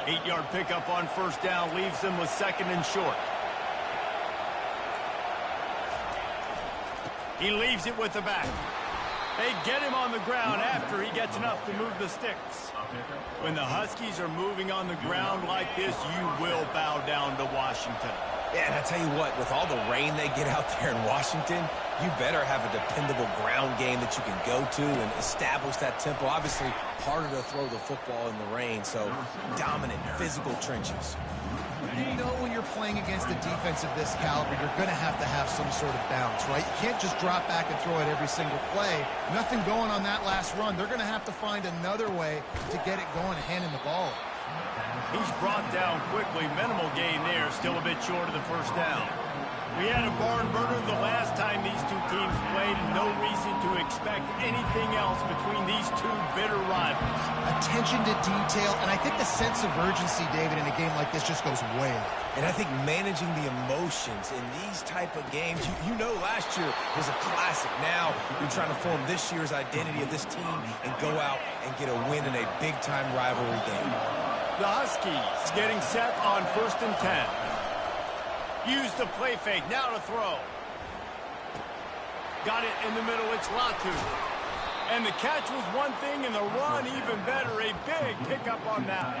8-yard pickup on first down leaves them with second and short. He leaves it with the back. They get him on the ground after he gets enough to move the sticks. When the Huskies are moving on the ground like this, you will bow down to Washington. Yeah, and I tell you what, with all the rain they get out there in Washington, you better have a dependable ground game that you can go to and establish that tempo. Obviously, harder to throw the football in the rain, so dominant, physical trenches. You know when you're playing against a defense of this caliber, you're going to have some sort of bounce, right? You can't just drop back and throw it every single play. Nothing going on that last run. They're going to have to find another way to get it going and handing the ball. He's brought down quickly. Minimal gain there. Still a bit short of the first down. We had a barn burner the last time these two teams played, and no reason to expect anything else between these two bitter rivals. Attention to detail, and I think the sense of urgency, David, in a game like this just goes way up. And I think managing the emotions in these type of games, you know last year was a classic. Now you're trying to form this year's identity of this team and go out and get a win in a big-time rivalry game. The Huskies getting set on first and 10. Use the play fake. Now to throw. Got it in the middle. It's Latu. And the catch was one thing, and the run even better. A big pickup on that.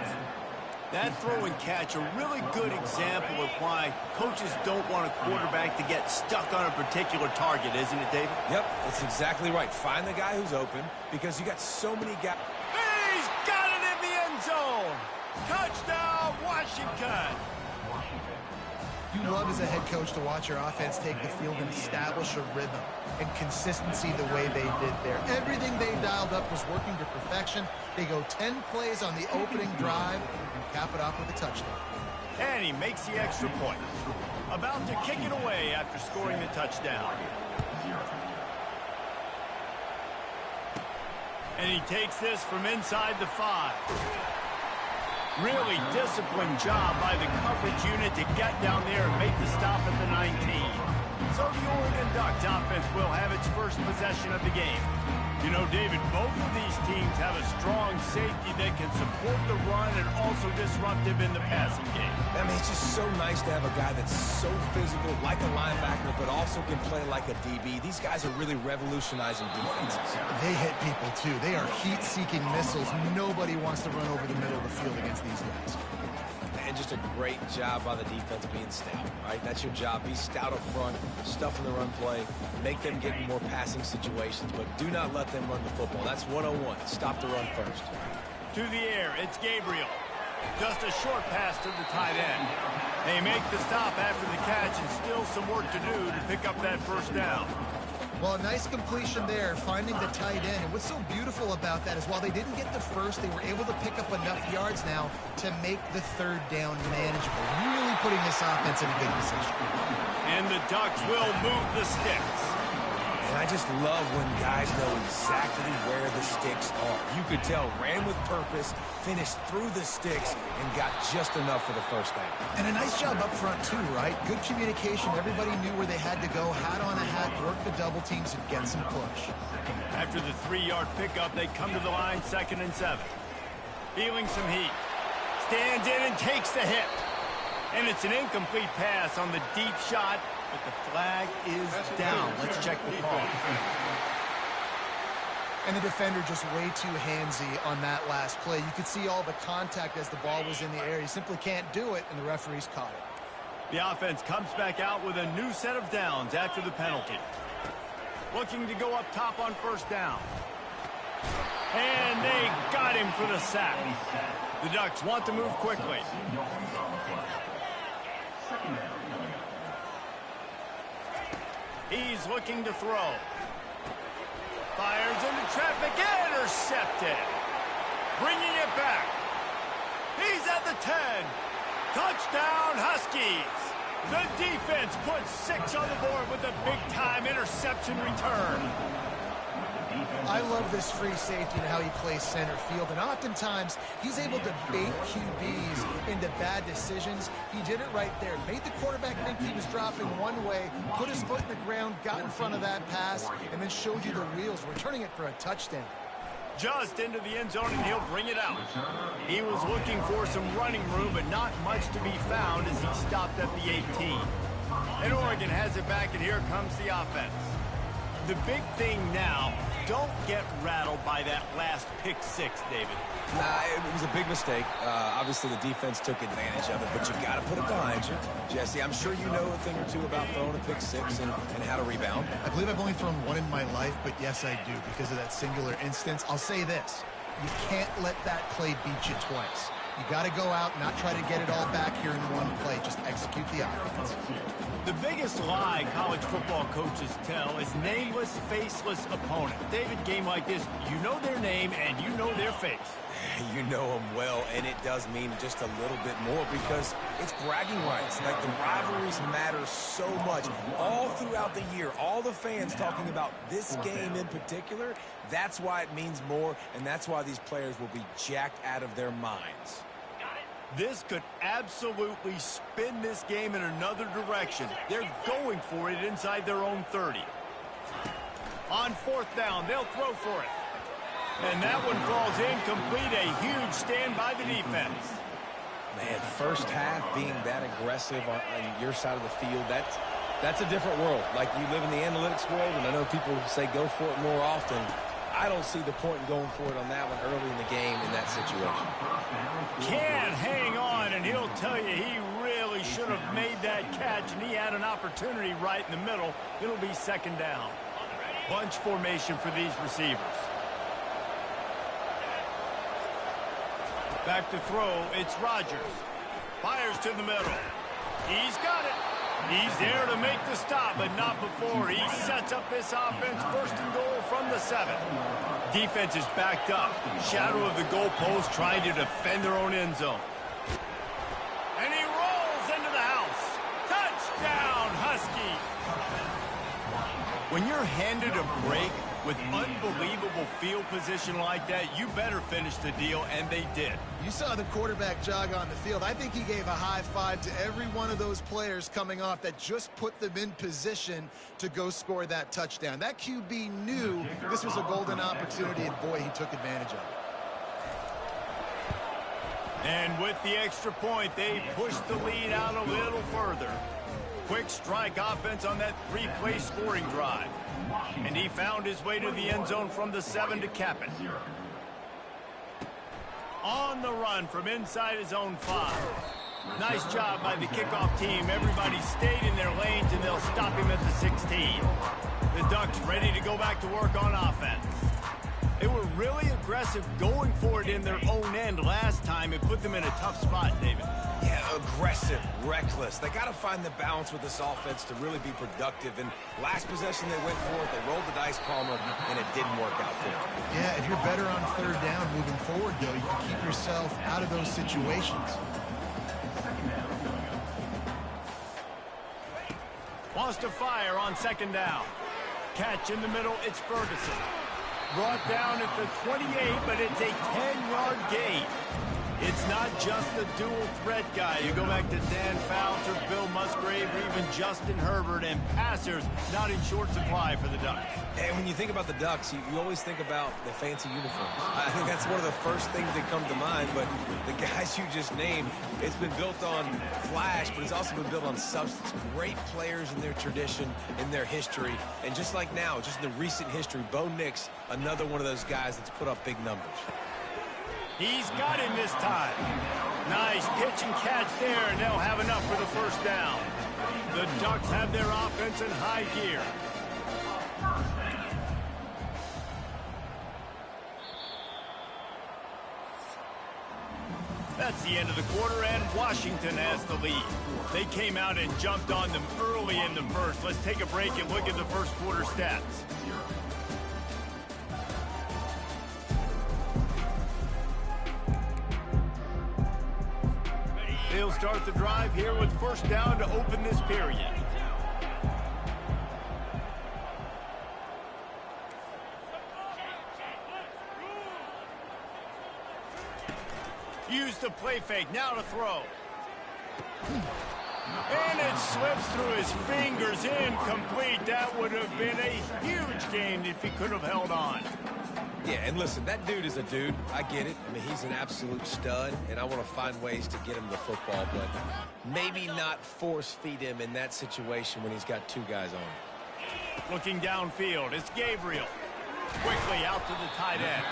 That throw and catch, a really good example of why coaches don't want a quarterback to get stuck on a particular target, isn't it, David? Yep, that's exactly right. Find the guy who's open because you got so many guys. He's got it in the end zone. Touchdown, Washington. You love as a head coach to watch your offense take the field and establish a rhythm and consistency the way they did there. Everything they dialed up was working to perfection. They go 10 plays on the opening drive and cap it off with a touchdown. And he makes the extra point. About to kick it away after scoring the touchdown. And he takes this from inside the 5. Really disciplined job by the coverage unit to get down there and make the stop at the 19. So the Oregon Ducks offense will have its first possession of the game. You know, David, both of these teams have a strong safety that can support the run and also disruptive in the passing game. I mean, it's just so nice to have a guy that's so physical, like a linebacker, but also can play like a DB. These guys are really revolutionizing defenses. They hit people, too. They are heat-seeking missiles. Nobody wants to run over the middle of the field against these guys. And just a great job by the defense being stout, right? That's your job. Be stout up front, stuff in the run play, make them get in more passing situations, but do not let them run the football. That's 101. Stop the run first. To the air, it's Gabriel. Just a short pass to the tight end. They make the stop after the catch and still some work to do to pick up that first down. Well, a nice completion there, finding the tight end. And what's so beautiful about that is while they didn't get the first, they were able to pick up enough yards now to make the third down manageable. Really putting this offense in a good position. And the Ducks will move the sticks. And I just love when guys know exactly where the sticks are. You could tell, ran with purpose, finished through the sticks, and got just enough for the first down. And a nice job up front, too, right? Good communication. Everybody knew where they had to go. Hat on a hat, work the double teams, and get some push. After the 3-yard pickup, they come to the line, 2nd and 7. Feeling some heat. Stands in and takes the hit. And it's an incomplete pass on the deep shot, but the flag is down. Let's check the call. And the defender just way too handsy on that last play. You could see all the contact as the ball was in the air. He simply can't do it, and the referee's caught it. The offense comes back out with a new set of downs after the penalty. Looking to go up top on first down. And they got him for the sack. The Ducks want to move quickly. He's looking to throw. Fires into traffic, intercepted. Bringing it back. He's at the 10. Touchdown, Huskies. The defense puts 6 on the board with a big-time interception return. I love this free safety and how he plays center field, and oftentimes he's able to bait QBs into bad decisions. He did it right there. Made the quarterback think he was dropping one way, put his foot in the ground, got in front of that pass, and then showed you the wheels, returning it for a touchdown. Just into the end zone, and he'll bring it out. He was looking for some running room, but not much to be found as he stopped at the 18. And Oregon has it back, and here comes the offense. The big thing now, don't get rattled by that last pick 6, David. Nah, it was a big mistake. Obviously, the defense took advantage of it, but you got to put it behind you. Jesse, I'm sure you know a thing or two about throwing a pick 6 and how to rebound. I believe I've only thrown one in my life, but yes, I do, because of that singular instance. I'll say this. You can't let that play beat you twice. You got to go out, not try to get it all back here in one play. Just execute the offense. The biggest lie college football coaches tell is nameless, faceless opponent. David, game like this, you know their name and you know their face. You know them well, and it does mean just a little bit more because it's bragging rights. Like, the rivalries matter so much. All throughout the year, all the fans talking about this game in particular, that's why it means more, and that's why these players will be jacked out of their minds. This could absolutely spin this game in another direction. They're going for it inside their own 30. On 4th down, they'll throw for it. And that one falls incomplete. A huge stand by the defense. Man, first half being that aggressive on your side of the field, that's a different world. Like, you live in the analytics world, and I know people say go for it more often. I don't see the point in going for it on that one early in the game in that situation. Can't hang on, and he'll tell you he really should have made that catch, and he had an opportunity right in the middle. It'll be 2nd down. Bunch formation for these receivers. Back to throw, it's Rodgers. Fires to the middle. He's got it. He's there to make the stop, but not before. He sets up this offense, 1st and goal from the 7. Defense is backed up. Shadow of the goalpost, trying to defend their own end zone. And he rolls into the house. Touchdown, Husky. When you're handed a break with unbelievable field position like that, you better finish the deal, and they did. You saw the quarterback jog on the field. I think he gave a high five to every one of those players coming off that just put them in position to go score that touchdown. That QB knew this was a golden opportunity, and boy, he took advantage of it. And with the extra point, they pushed the lead out a little further. Quick strike offense on that 3-play scoring drive. And he found his way to the end zone from the 7 to cap it. On the run from inside his own 5. Nice job by the kickoff team. Everybody stayed in their lanes, and they'll stop him at the 16. The Ducks ready to go back to work on offense. They were really aggressive going for it in their own end last time. It put them in a tough spot, David. Yeah, aggressive, reckless. They got to find the balance with this offense to really be productive. And last possession they went for it, they rolled the dice, Palmer, and it didn't work out for them. Yeah, if you're better on third down moving forward, though, you can keep yourself out of those situations. Wants to fire on second down. Catch in the middle, it's Ferguson. Brought down at the 28, but it's a 10-yard gain. It's not just the dual threat guy. You go back to Dan Fouts or Bill Musgrave or even Justin Herbert, and passers not in short supply for the Ducks. And when you think about the Ducks, you always think about the fancy uniforms. I think that's one of the first things that come to mind, but the guys you just named, it's been built on flash, but it's also been built on substance. Great players in their tradition, in their history, and just like now, just in the recent history, Bo Nix, another one of those guys that's put up big numbers. He's got him this time. Nice pitch and catch there, and they'll have enough for the first down. The Ducks have their offense in high gear. That's the end of the quarter, and Washington has the lead. They came out and jumped on them early in the first. Let's take a break and look at the first quarter stats. They'll start the drive here with first down to open this period. Use the play fake, now to throw. And it slips through his fingers, incomplete. That would have been a huge gain if he could have held on. Yeah, and listen, that dude is a dude. I get it. I mean, he's an absolute stud, and I want to find ways to get him the football, but maybe not force feed him in that situation when he's got two guys on him. Looking downfield, it's Gabriel. Quickly out to the tight end.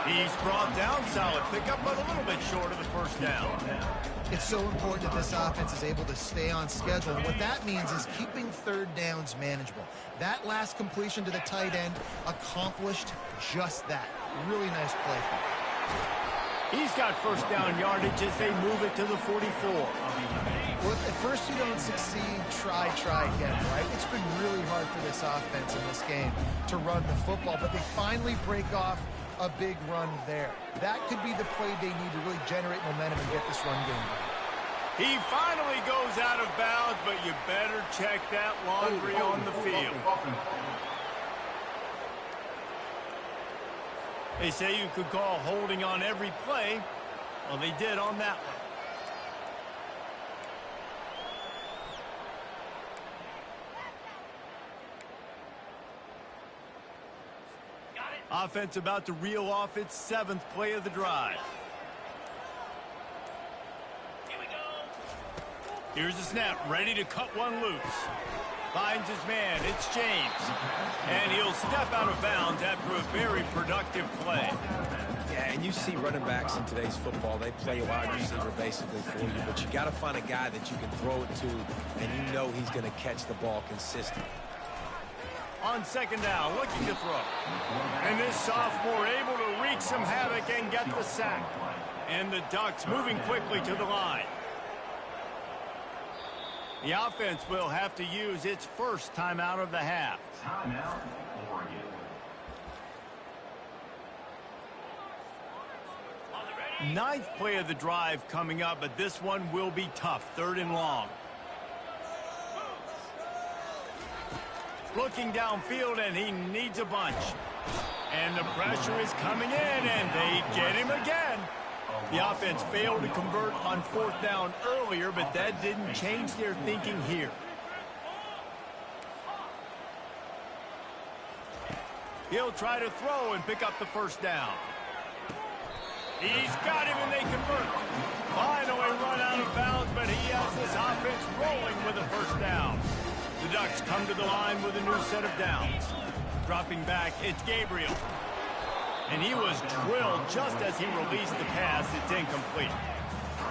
He's brought down, solid pickup, but a little bit short of the first down. It's so important that this offense is able to stay on schedule. And what that means is keeping third downs manageable. That last completion to the tight end accomplished just that. Really nice play. He's got first down yardage as they move it to the 44. Well, if at first you don't succeed, try again, right? It's been really hard for this offense in this game to run the football, but they finally break off a big run there. That could be the play they need to really generate momentum and get this run game going. He finally goes out of bounds, but you better check that laundry on the field. They say you could call holding on every play. Well, they did on that one. Offense about to reel off its 7th play of the drive. Here we go. Here's the snap, ready to cut one loose. Finds his man, it's James. And he'll step out of bounds after a very productive play. Yeah, and you see running backs in today's football, they play a wide receiver basically for you, but you got to find a guy that you can throw it to, and you know he's going to catch the ball consistently. On second down, looking to throw. And this sophomore able to wreak some havoc and get the sack. And the Ducks moving quickly to the line. The offense will have to use its first timeout of the half. Timeout, Oregon. Ninth play of the drive coming up, but this one will be tough. 3rd and long. Looking downfield, and he needs a bunch. And the pressure is coming in, and they get him again. The offense failed to convert on 4th down earlier, but that didn't change their thinking here. He'll try to throw and pick up the first down. He's got him, and they convert. Finally run out of bounds, but he has this offense rolling with a first down. The Ducks come to the line with a new set of downs. Dropping back, it's Gabriel. And he was drilled just as he released the pass. It's incomplete.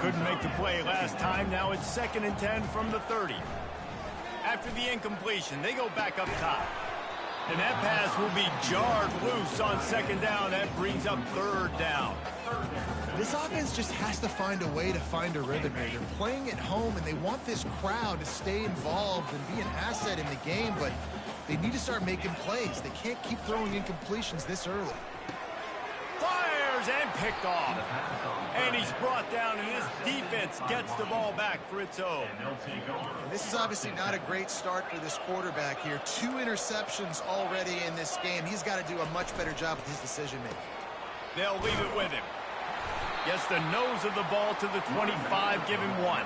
Couldn't make the play last time. Now it's 2nd and 10 from the 30. After the incompletion, they go back up top. And that pass will be jarred loose on second down. That brings up third down. This offense just has to find a way to find a rhythm here. They're playing at home, and they want this crowd to stay involved and be an asset in the game, but they need to start making plays. They can't keep throwing incompletions this early. Fires and picked off. And he's brought down, and this defense gets the ball back for its own. And this is obviously not a great start for this quarterback here. 2 interceptions already in this game. He's got to do a much better job with his decision-making. They'll leave it with him. Gets the nose of the ball to the 25, give him 1.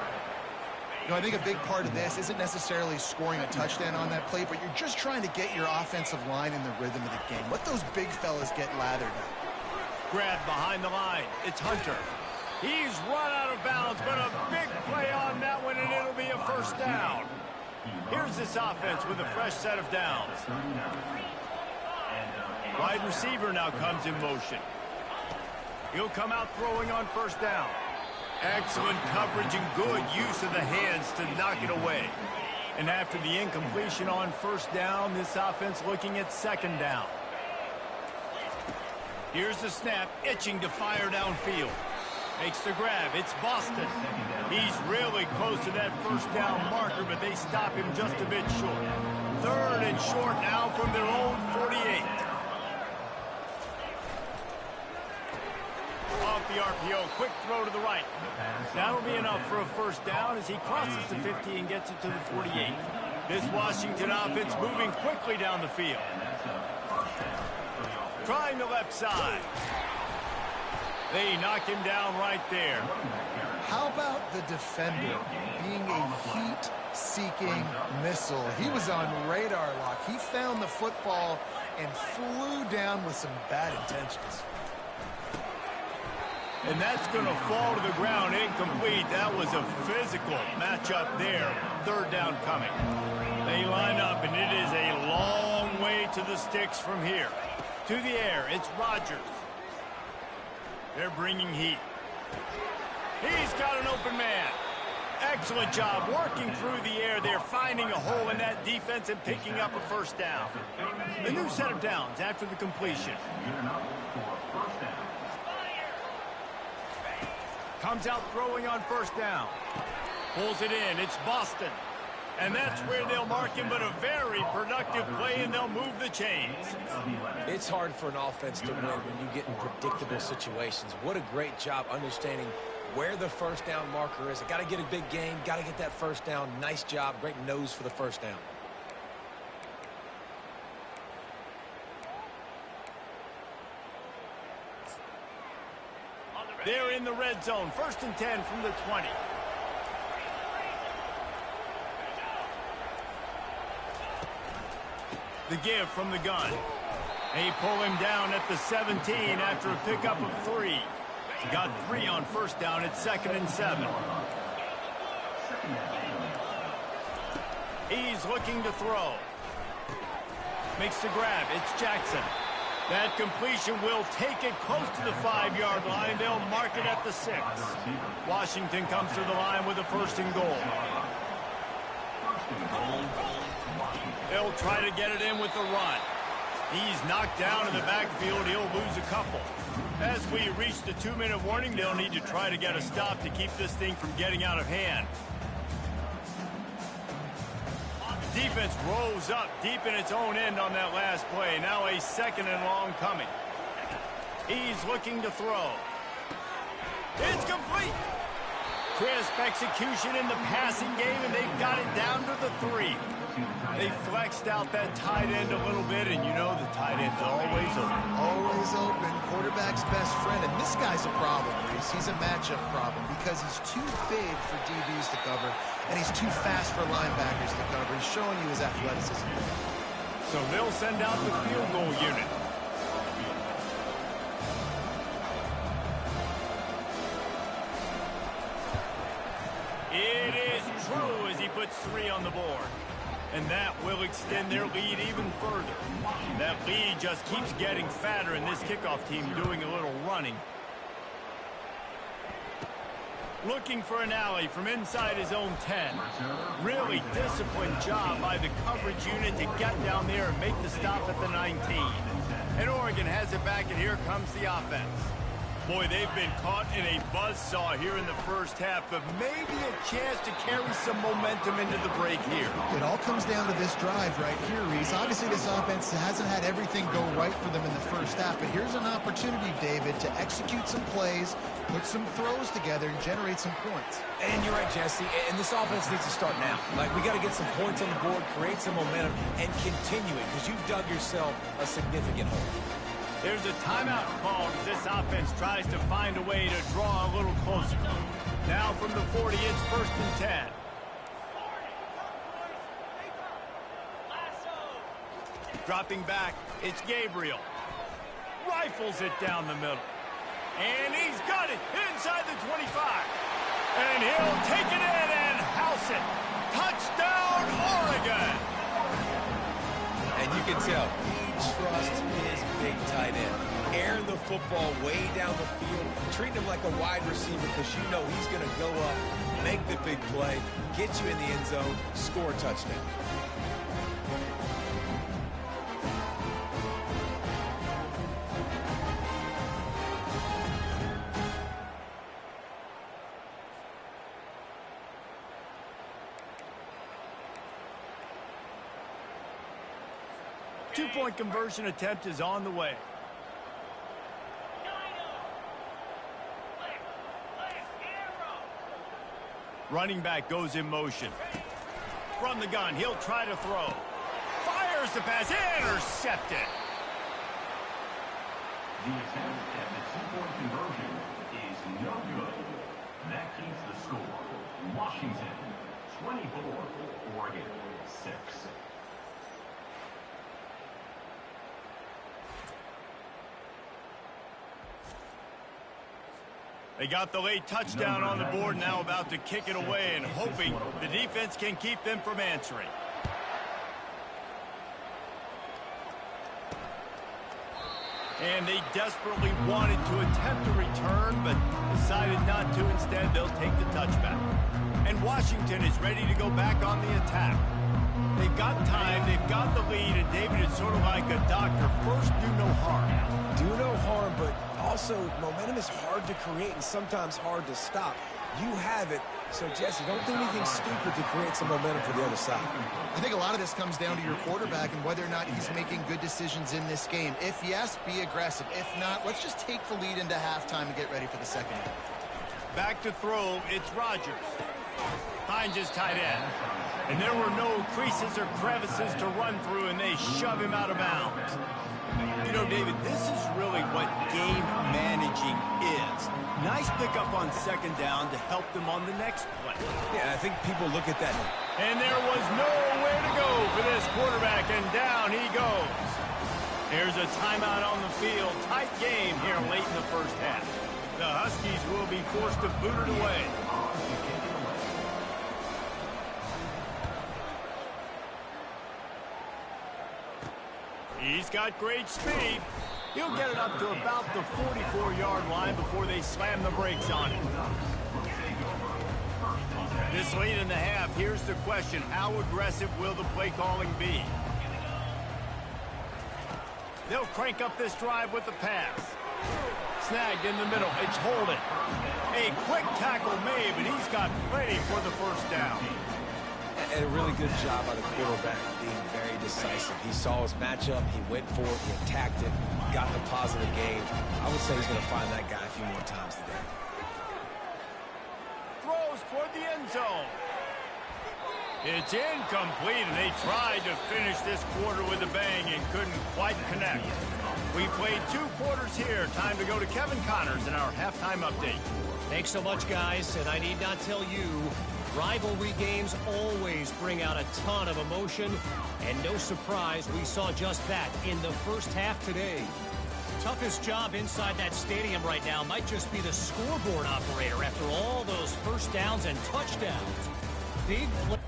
You know, I think a big part of this isn't necessarily scoring a touchdown on that play, but you're just trying to get your offensive line in the rhythm of the game. Let those big fellas get lathered up. Grabbed behind the line. It's Hunter. He's run out of bounds, but a big play on that one, and it'll be a first down. Here's this offense with a fresh set of downs. Wide receiver now comes in motion. He'll come out throwing on first down. Excellent coverage and good use of the hands to knock it away. And after the incompletion on first down, this offense looking at second down. Here's the snap, itching to fire downfield. Makes the grab. It's Boston. He's really close to that first down marker, but they stop him just a bit short. Third and short now from their own 48. Off the RPO, quick throw to the right. That'll be enough for a first down as he crosses the 50 and gets it to the 48. This Washington offense moving quickly down the field. Trying the left side. They knock him down right there. How about the defender being a heat-seeking missile? He was on radar lock. He found the football and flew down with some bad intentions. And that's going to fall to the ground incomplete. That was a physical matchup there. Third down coming. They line up, and it is a long way to the sticks from here. To the air, it's Rodgers. They're bringing heat. He's got an open man. Excellent job working through the air. They're finding a hole in that defense and picking up a first down. The new set of downs after the completion. Comes out throwing on first down. Pulls it in. It's Boston. And that's where they'll mark him, but a very productive play, and they'll move the chains. It's hard for an offense to win when you get in predictable situations. What a great job understanding where the first down marker is. I got to get a big gain, got to get that first down. Nice job, great nose for the first down. They're in the red zone. First and 10 from the 20. The give from the gun. They pull him down at the 17 after a pickup of 3. Got 3 on first down at 2nd and 7. He's looking to throw. Makes the grab. It's Jackson. That completion will take it close to the 5-yard line. They'll mark it at the 6. Washington comes to the line with a first and goal. They'll try to get it in with the run. He's knocked down in the backfield. He'll lose a couple. As we reach the 2-minute warning, they'll need to try to get a stop to keep this thing from getting out of hand. Defense rose up deep in its own end on that last play. Now a 2nd and long coming. He's looking to throw. It's complete. Crisp execution in the passing game, and they've got it down to the 3. They flexed out that tight end a little bit, and you know the tight end's always open. Always open. Quarterback's best friend. And this guy's a problem, Reese. He's a matchup problem because he's too big for DBs to cover, and he's too fast for linebackers to cover. He's showing you his athleticism. So they'll send out the field goal unit. It is true as he puts 3 on the board. And that will extend their lead even further. That lead just keeps getting fatter, and this kickoff team doing a little running. Looking for an alley from inside his own 10. Really disciplined job by the coverage unit to get down there and make the stop at the 19. And Oregon has it back, and here comes the offense. Boy, they've been caught in a buzzsaw here in the first half, but maybe a chance to carry some momentum into the break here. It all comes down to this drive right here, Reese. Obviously, this offense hasn't had everything go right for them in the first half, but here's an opportunity, David, to execute some plays, put some throws together, and generate some points. And you're right, Jesse, and this offense needs to start now. Like, we got to get some points on the board, create some momentum, and continue it, because you've dug yourself a significant hole. There's a timeout called as this offense tries to find a way to draw a little closer. Now from the 40, it's 1st and 10. Dropping back, it's Gabriel. Rifles it down the middle. And he's got it inside the 25. And he'll take it in and house it. Touchdown, Oregon! And you can tell he trusts his big tight end. Airing the football way down the field, treating him like a wide receiver because you know he's going to go up, make the big play, get you in the end zone, score a touchdown. Two-point conversion attempt is on the way. Running back goes in motion. From the gun, he'll try to throw. Fires the pass, intercepted. The attempt at the two-point conversion is no good. That keeps the score. Washington, 24, Oregon, 6. They got the late touchdown on the board, now about to kick it away and hoping the defense can keep them from answering. And they desperately wanted to attempt a return, but decided not to. Instead, they'll take the touchback. And Washington is ready to go back on the attack. They've got time, they've got the lead, and David is sort of like a doctor. First, do no harm. Do no harm, but also momentum is hard to create and sometimes hard to stop. You have it, so Jesse, don't do anything stupid to create some momentum for the other side. I think a lot of this comes down to your quarterback and whether or not he's making good decisions in this game. If yes, be aggressive. If not, let's just take the lead into halftime and get ready for the second half. Back to throw, it's Rodgers. Finds his tight end. And there were no creases or crevices to run through, and they shove him out of bounds. You know, David, this is really what game managing is. Nice pickup on second down to help them on the next play. Yeah, I think people look at that. And there was nowhere to go for this quarterback, and down he goes. Here's a timeout on the field. Tight game here late in the first half. The Huskies will be forced to boot it away. He's got great speed. He'll get it up to about the 44-yard line before they slam the brakes on it. This late in the half, here's the question. How aggressive will the play calling be? They'll crank up this drive with the pass. Snagged in the middle. It's Holden. A quick tackle made, but he's got plenty for the first down. And a really good job by the quarterback being very decisive. He saw his matchup, he went for it, he attacked it, got the positive gain. I would say he's going to find that guy a few more times today. Throws toward the end zone. It's incomplete, and they tried to finish this quarter with a bang and couldn't quite connect. We played 2 quarters here. Time to go to Kevin Connors in our halftime update. Thanks so much, guys, and I need not tell you, rivalry games always bring out a ton of emotion, and no surprise, we saw just that in the first half today. Toughest job inside that stadium right now might just be the scoreboard operator after all those first downs and touchdowns. Big play.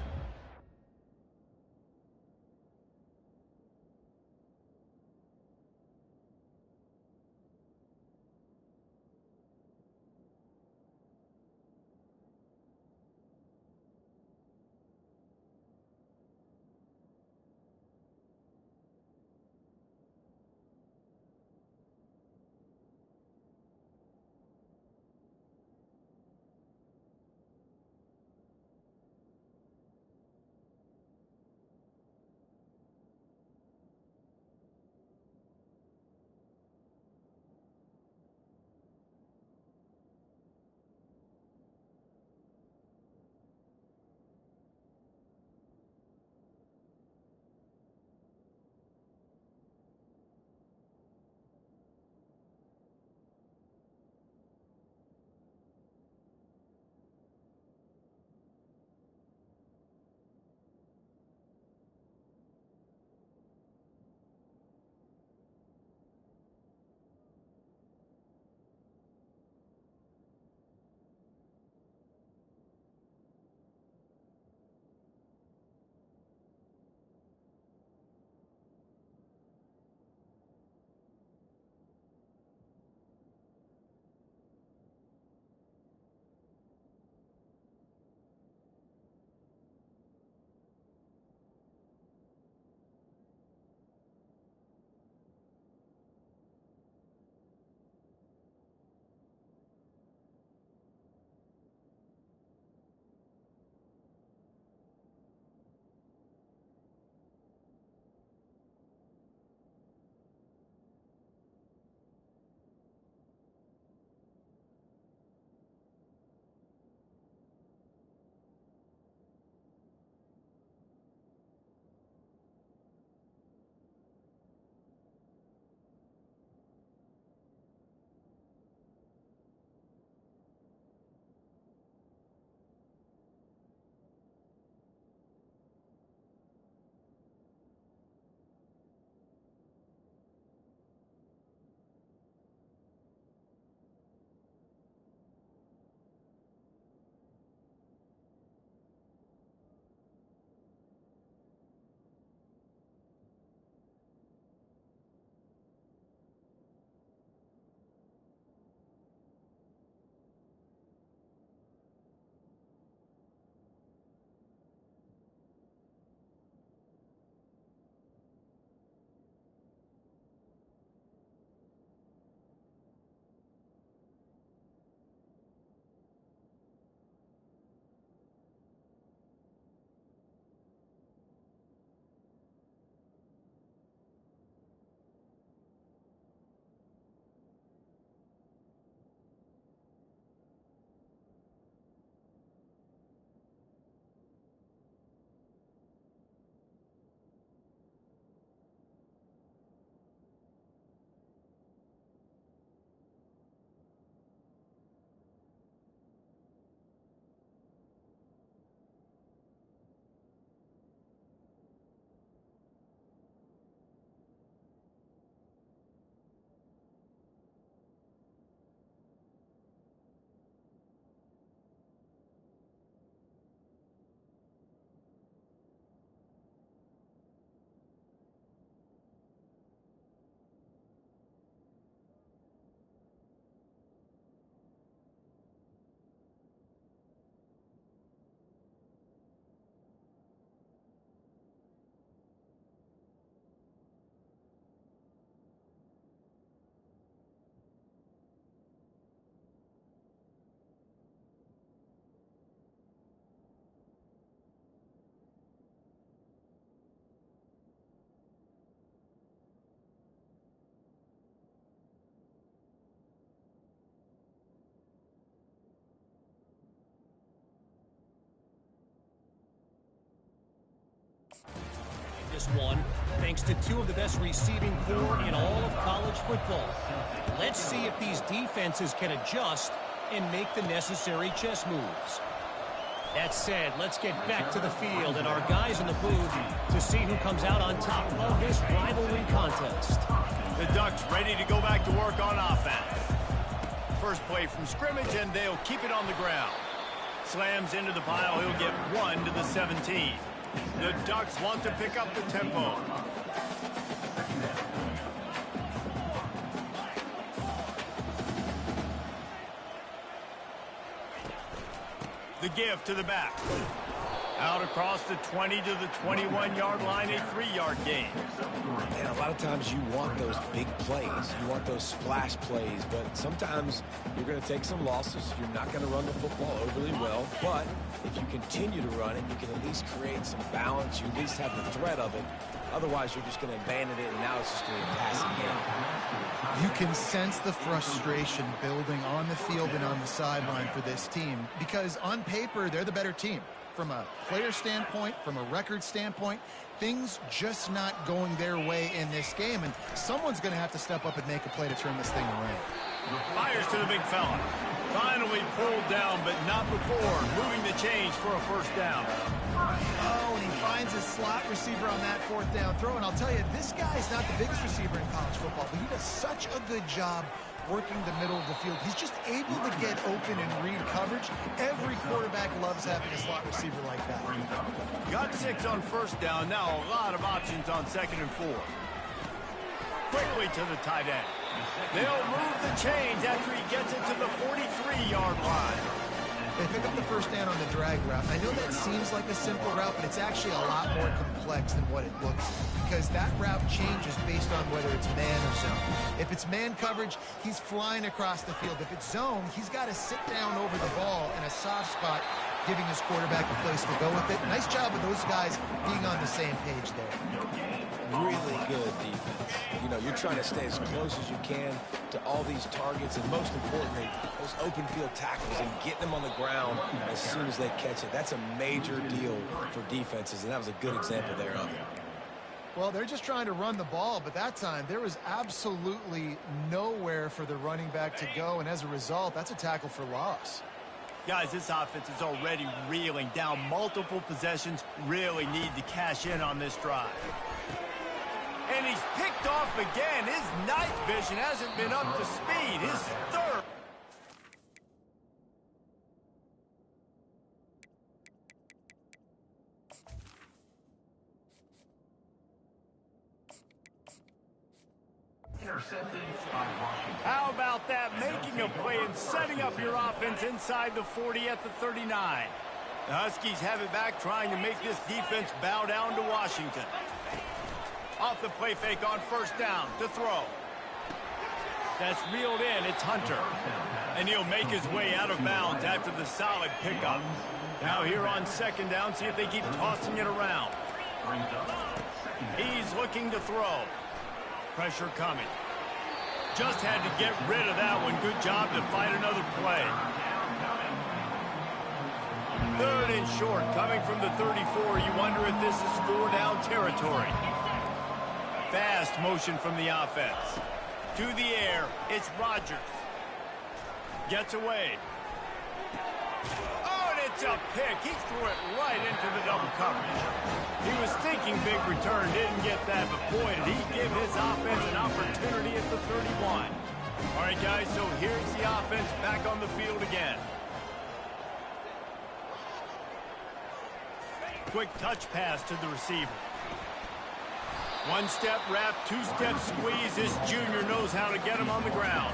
this one, thanks to two of the best receiving corps in all of college football. Let's see if these defenses can adjust and make the necessary chess moves. That said, let's get back to the field and our guys in the booth to see who comes out on top of this rivalry contest. The Ducks ready to go back to work on offense. First play from scrimmage, and they'll keep it on the ground. Slams into the pile. He'll get 1 to the 17. The Ducks want to pick up the tempo. The give to the back. Out across the 20 to the 21-yard line, a 3-yard gain. And a lot of times you want those big plays. You want those splash plays, but sometimes you're going to take some losses. You're not going to run the football overly well, but if you continue to run it, you can at least create some balance. You at least have the threat of it. Otherwise, you're just going to abandon it, and now it's just going to be a passing game. You can sense the frustration building on the field and on the sideline for this team because on paper, they're the better team. From a player standpoint, from a record standpoint, things just not going their way in this game, and someone's going to have to step up and make a play to turn this thing around. Fires to the big fella. Finally pulled down, but not before. Moving the chains for a first down. Oh, and he finds his slot receiver on that fourth down throw, and I'll tell you, this guy's not the biggest receiver in college football, but he does such a good job working the middle of the field. He's just able to get open and read coverage. Every quarterback loves having a slot receiver like that. Got 6 on first down. Now a lot of options on 2nd and 4. Quickly to the tight end. They'll move the chains after he gets it to the 43-yard line. They pick up the first down on the drag route. I know that seems like a simple route, but it's actually a lot more complex than what it looks because that route changes based on whether it's man or zone. If it's man coverage, he's flying across the field. If it's zone, he's got to sit down over the ball in a soft spot, giving his quarterback a place to go with it. Nice job of those guys being on the same page there. Really good defense. You know, you're trying to stay as close as you can to all these targets, and most importantly, those open field tackles and getting them on the ground as soon as they catch it. That's a major deal for defenses, and that was a good example there of it. Well, they're just trying to run the ball, but that time there was absolutely nowhere for the running back to go, and as a result, that's a tackle for loss. Guys, this offense is already reeling down multiple possessions. Really need to cash in on this drive. And he's picked off again. His night vision hasn't been up to speed. His third. Intercepted by Washington. How about that? Making a play and setting up your offense inside the 40 at the 39. The Huskies have it back, trying to make this defense bow down to Washington. Off the play fake on first down to throw. That's reeled in. It's Hunter. And he'll make his way out of bounds after the solid pickup. Now here on 2nd down, see if they keep tossing it around. He's looking to throw. Pressure coming. Just had to get rid of that one. Good job to fight another play. 3rd and short, coming from the 34. You wonder if this is 4-down territory. Fast motion from the offense. To the air, it's Rodgers. Gets away. Oh, and it's a pick. He threw it right into the double coverage. He was thinking big return, didn't get that, but boy, did he give his offense an opportunity at the 31. All right, guys, so here's the offense back on the field again. Quick touch pass to the receiver. One-step wrap, two-step squeeze. This junior knows how to get him on the ground.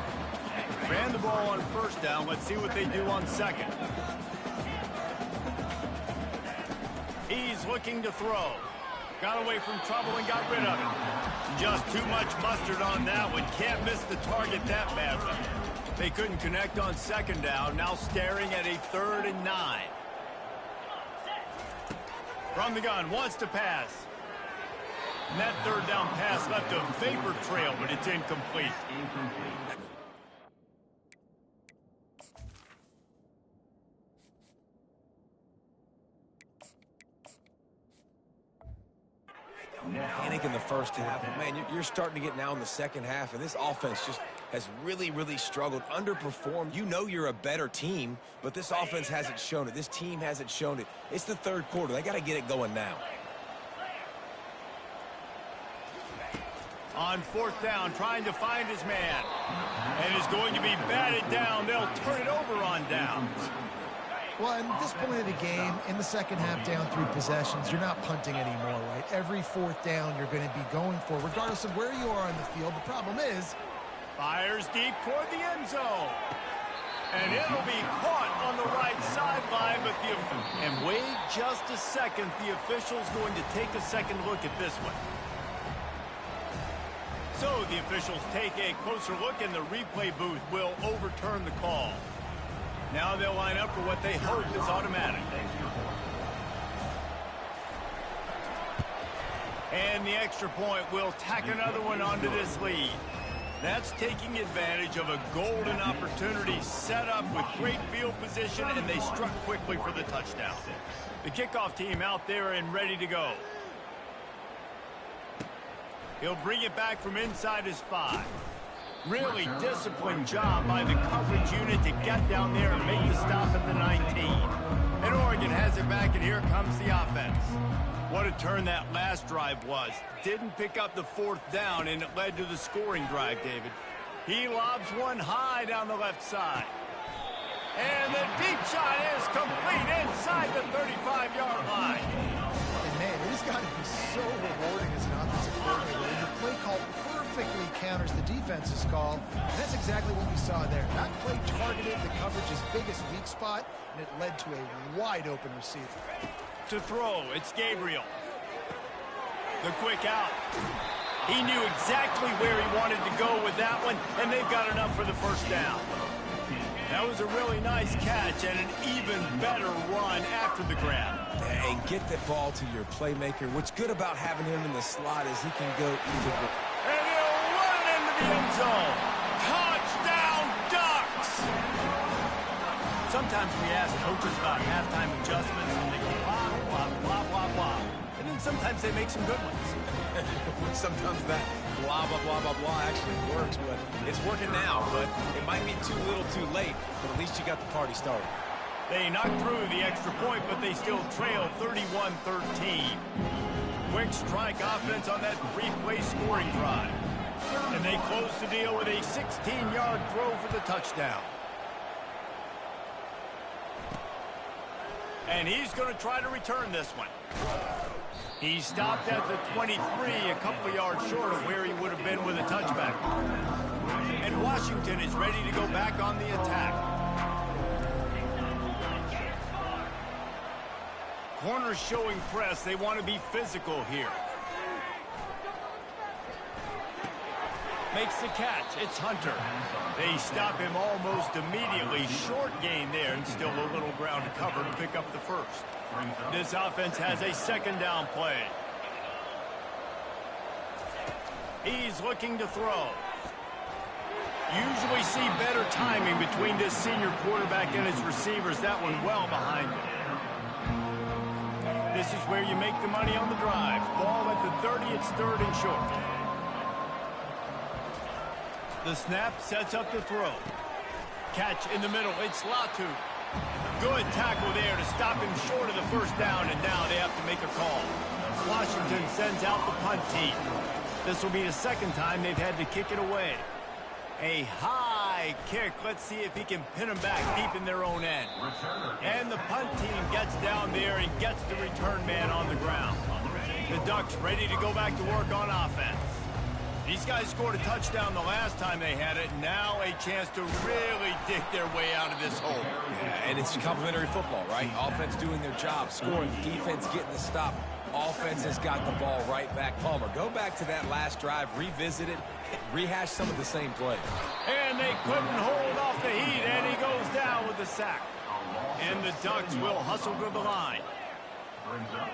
Ran the ball on first down. Let's see what they do on 2nd. He's looking to throw. Got away from trouble and got rid of it. Just too much mustard on that one. Can't miss the target that badly. They couldn't connect on 2nd down. Now staring at a 3rd and 9. From the gun, wants to pass. And that 3rd down pass left a vapor trail, but it's incomplete. panic in the first half. But man, you're starting to get now in the second half, and this offense just has really, really struggled, underperformed. You know you're a better team, but this offense hasn't shown it. This team hasn't shown it. It's the third quarter. They got to get it going now. On fourth down, trying to find his man. And is going to be batted down. They'll turn it over on downs. Well, at this point of the game, in the second half, down 3 possessions, you're not punting anymore, right? Every fourth down you're going to be going for, regardless of where you are on the field. The problem is... Fires deep toward the end zone. And it'll be caught on the right sideline, but and wait just a second. The official's going to take a second look at this one. So the officials take a closer look, and the replay booth will overturn the call. Now they'll line up for what they hope is automatic. And the extra point will tack another one onto this lead. That's taking advantage of a golden opportunity set up with great field position, and they struck quickly for the touchdown. The kickoff team out there and ready to go. He'll bring it back from inside his 5. Really disciplined job by the coverage unit to get down there and make the stop at the 19. And Oregon has it back, and here comes the offense. What a turn that last drive was. Didn't pick up the fourth down, and it led to the scoring drive, David. He lobs one high down the left side. And the deep shot is complete inside the 35-yard line. And man, it has got to be so rewarding as an offensive coordinator. When your play call perfectly counters the defense's call, and that's exactly what we saw there. That play targeted the coverage's biggest weak spot, and it led to a wide-open receiver. To throw, it's Gabriel. The quick out. He knew exactly where he wanted to go with that one, and they've got enough for the first down. That was a really nice catch and an even better run after the grab. And get the ball to your playmaker. What's good about having him in the slot is he can go either. And he'll run it into the end zone. Touchdown, Ducks! Sometimes we ask coaches about halftime adjustments, and they go blah, blah, blah, blah, blah. And then sometimes they make some good ones. Sometimes that blah, blah, blah, blah, blah actually works, but it's working now. But it might be too little too late, but at least you got the party started. They knocked through the extra point, but they still trail 31-13. Quick strike offense on that three-play scoring drive. And they close the deal with a 16-yard throw for the touchdown. And he's going to try to return this one. He stopped at the 23, a couple of yards short of where he would have been with a touchback. And Washington is ready to go back on the attack. Corners showing press. They want to be physical here. Makes the catch. It's Hunter. They stop him almost immediately. Short gain there, and still a little ground to cover to pick up the first. This offense has a second down play. He's looking to throw. Usually see better timing between this senior quarterback and his receivers. That one well behind him. This is where you make the money on the drive. Ball at the 30, it's third and short. The snap sets up the throw. Catch in the middle, it's Latu. Good tackle there to stop him short of the first down, and now they have to make a call. Washington sends out the punt team. This will be the second time they've had to kick it away. A high kick. Let's see if he can pin them back deep in their own end. And the punt team gets down there and gets the return man on the ground. The Ducks ready to go back to work on offense. These guys scored a touchdown the last time they had it. Now a chance to really dig their way out of this hole. Yeah, and it's complimentary football, right? Offense doing their job, scoring, defense getting the stop. Offense has got the ball right back. Palmer, go back to that last drive, revisit it, rehash some of the same plays. And they couldn't hold off the heat, and he goes down with the sack. And the Ducks will hustle to the line. Brings up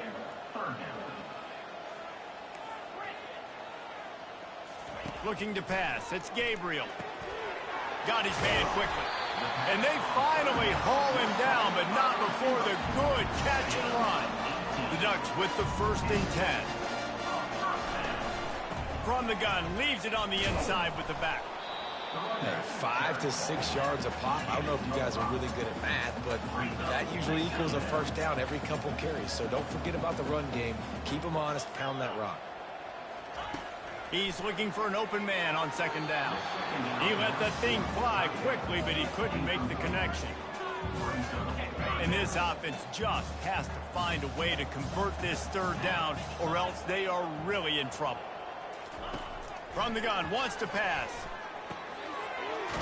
third down. Looking to pass. It's Gabriel. Got his man quickly. And they finally haul him down, but not before the good catch and run. The Ducks with the 1st and 10. from the gun, leaves it on the inside with the back. Hey, 5 to 6 yards a pop. I don't know if you guys are really good at math, but that usually equals a first down every couple carries. So don't forget about the run game. Keep them honest, pound that rock. He's looking for an open man on second down. He let the thing fly quickly, but he couldn't make the connection. And this offense just has to find a way to convert this third down, or else they are really in trouble. From the gun, wants to pass.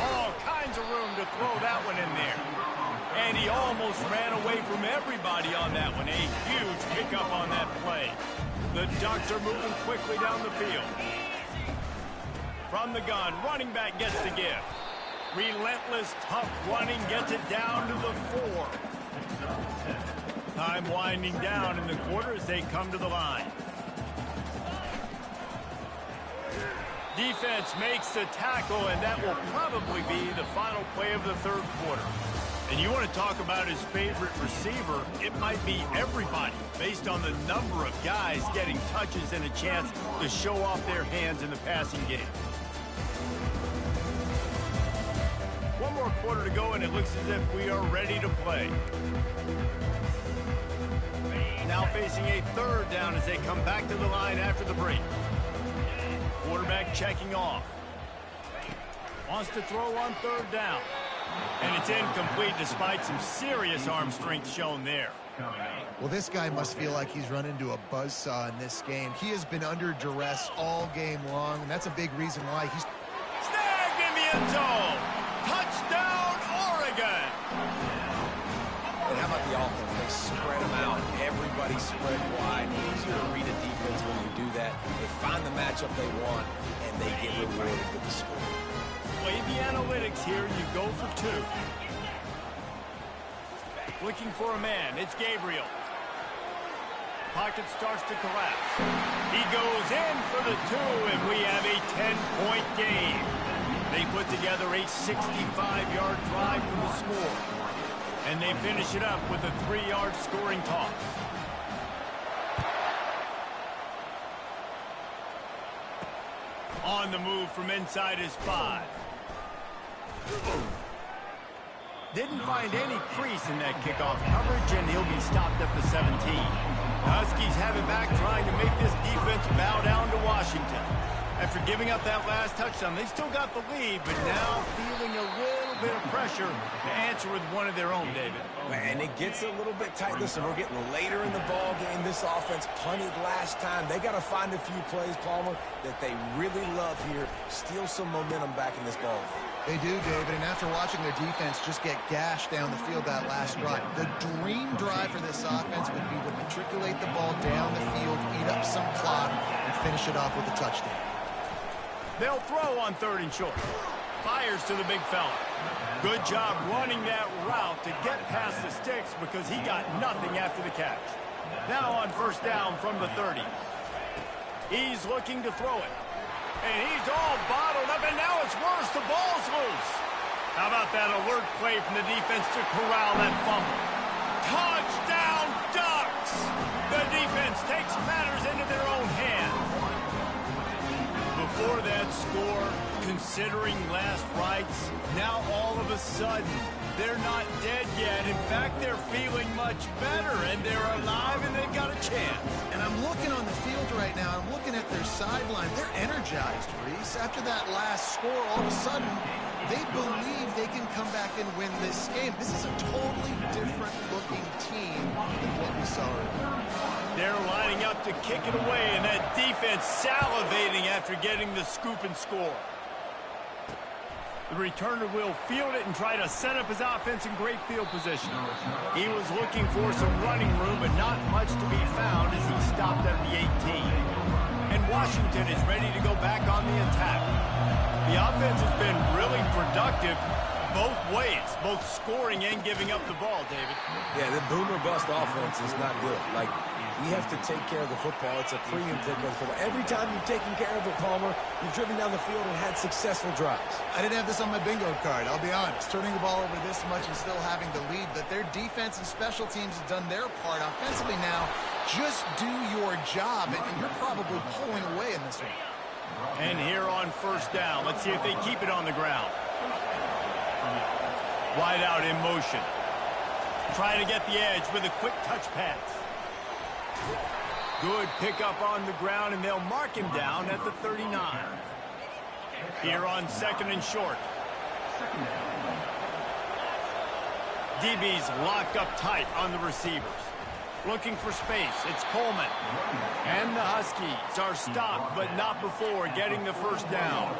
All kinds of room to throw that one in there. And he almost ran away from everybody on that one. A huge pickup on that play. The Ducks are moving quickly down the field. From the gun, running back gets the give. Relentless, tough running gets it down to the 4. Time winding down in the quarter as they come to the line. Defense makes the tackle, and that will probably be the final play of the third quarter. And you want to talk about his favorite receiver, it might be everybody, based on the number of guys getting touches and a chance to show off their hands in the passing game. One more quarter to go, and it looks as if we are ready to play. Now facing a third down as they come back to the line after the break. Quarterback checking off. Wants to throw on third down. And it's incomplete despite some serious arm strength shown there. Well, this guy must feel like he's run into a buzzsaw in this game. He has been under duress all game long, and that's a big reason why he's... Snagged in the end zone! Touchdown, Oregon! And how about the offense? They spread them out. Everybody spread wide. Easier to read a defense when you do that. They find the matchup they want, and they get rewarded with the score. Play the analytics here. You go for 2. Looking for a man. It's Gabriel. Pocket starts to collapse. He goes in for the 2, and we have a 10-point game. They put together a 65-yard drive for the score. And they finish it up with a 3-yard scoring toss. On the move from inside his 5. Didn't find any crease in that kickoff coverage, and he'll be stopped at the 17. The Huskies have it back, trying to make this defense bow down to Washington. After giving up that last touchdown, they still got the lead, but now feeling a little bit of pressure to answer with one of their own, David. And it gets a little bit tight. Listen, we're getting later in the ball game. This offense punted last time. They got to find a few plays, Palmer, that they really love here. Steal some momentum back in this ball game. They do, David, and after watching their defense just get gashed down the field that last drive, the dream drive for this offense would be to matriculate the ball down the field, eat up some clock, and finish it off with a touchdown. They'll throw on 3rd and short. Fires to the big fella. Good job running that route to get past the sticks because he got nothing after the catch. Now on 1st down from the 30. He's looking to throw it. And he's all bottled up, and now it's worse. The ball's loose. How about that alert play from the defense to corral that fumble? Touchdown, Ducks! The defense takes matters into their own hands. Before that score, considering last rites, now all of a sudden, they're not dead yet. In fact, they're feeling much better, and they're alive, and they've got a chance. And I'm looking on the field right now. I'm looking at their sideline. They're energized, Reese. After that last score, all of a sudden, they believe they can come back and win this game. This is a totally different-looking team than what we saw earlier. They're lining up to kick it away, and that defense salivating after getting the scoop and score. The returner will field it and try to set up his offense in great field position. He was looking for some running room, but not much to be found as he stopped at the 18. And Washington is ready to go back on the attack. The offense has been really productive both ways, both scoring and giving up the ball, David. Yeah, the boomer bust offense is not good. Like, we have to take care of the football. It's a premium take care of the football. Every time you've taken care of it, Palmer, you've driven down the field and had successful drives. I didn't have this on my bingo card, I'll be honest. Turning the ball over this much and still having the lead, but their defense and special teams have done their part. Offensively now, just do your job, and you're probably pulling away in this one. And here on first down, let's see if they keep it on the ground. Wide out in motion. Trying to get the edge with a quick touch pass. Good pickup on the ground, and they'll mark him down at the 39. Here on second and short. DB's locked up tight on the receivers. Looking for space. It's Coleman. And the Huskies are stopped, but not before getting the first down.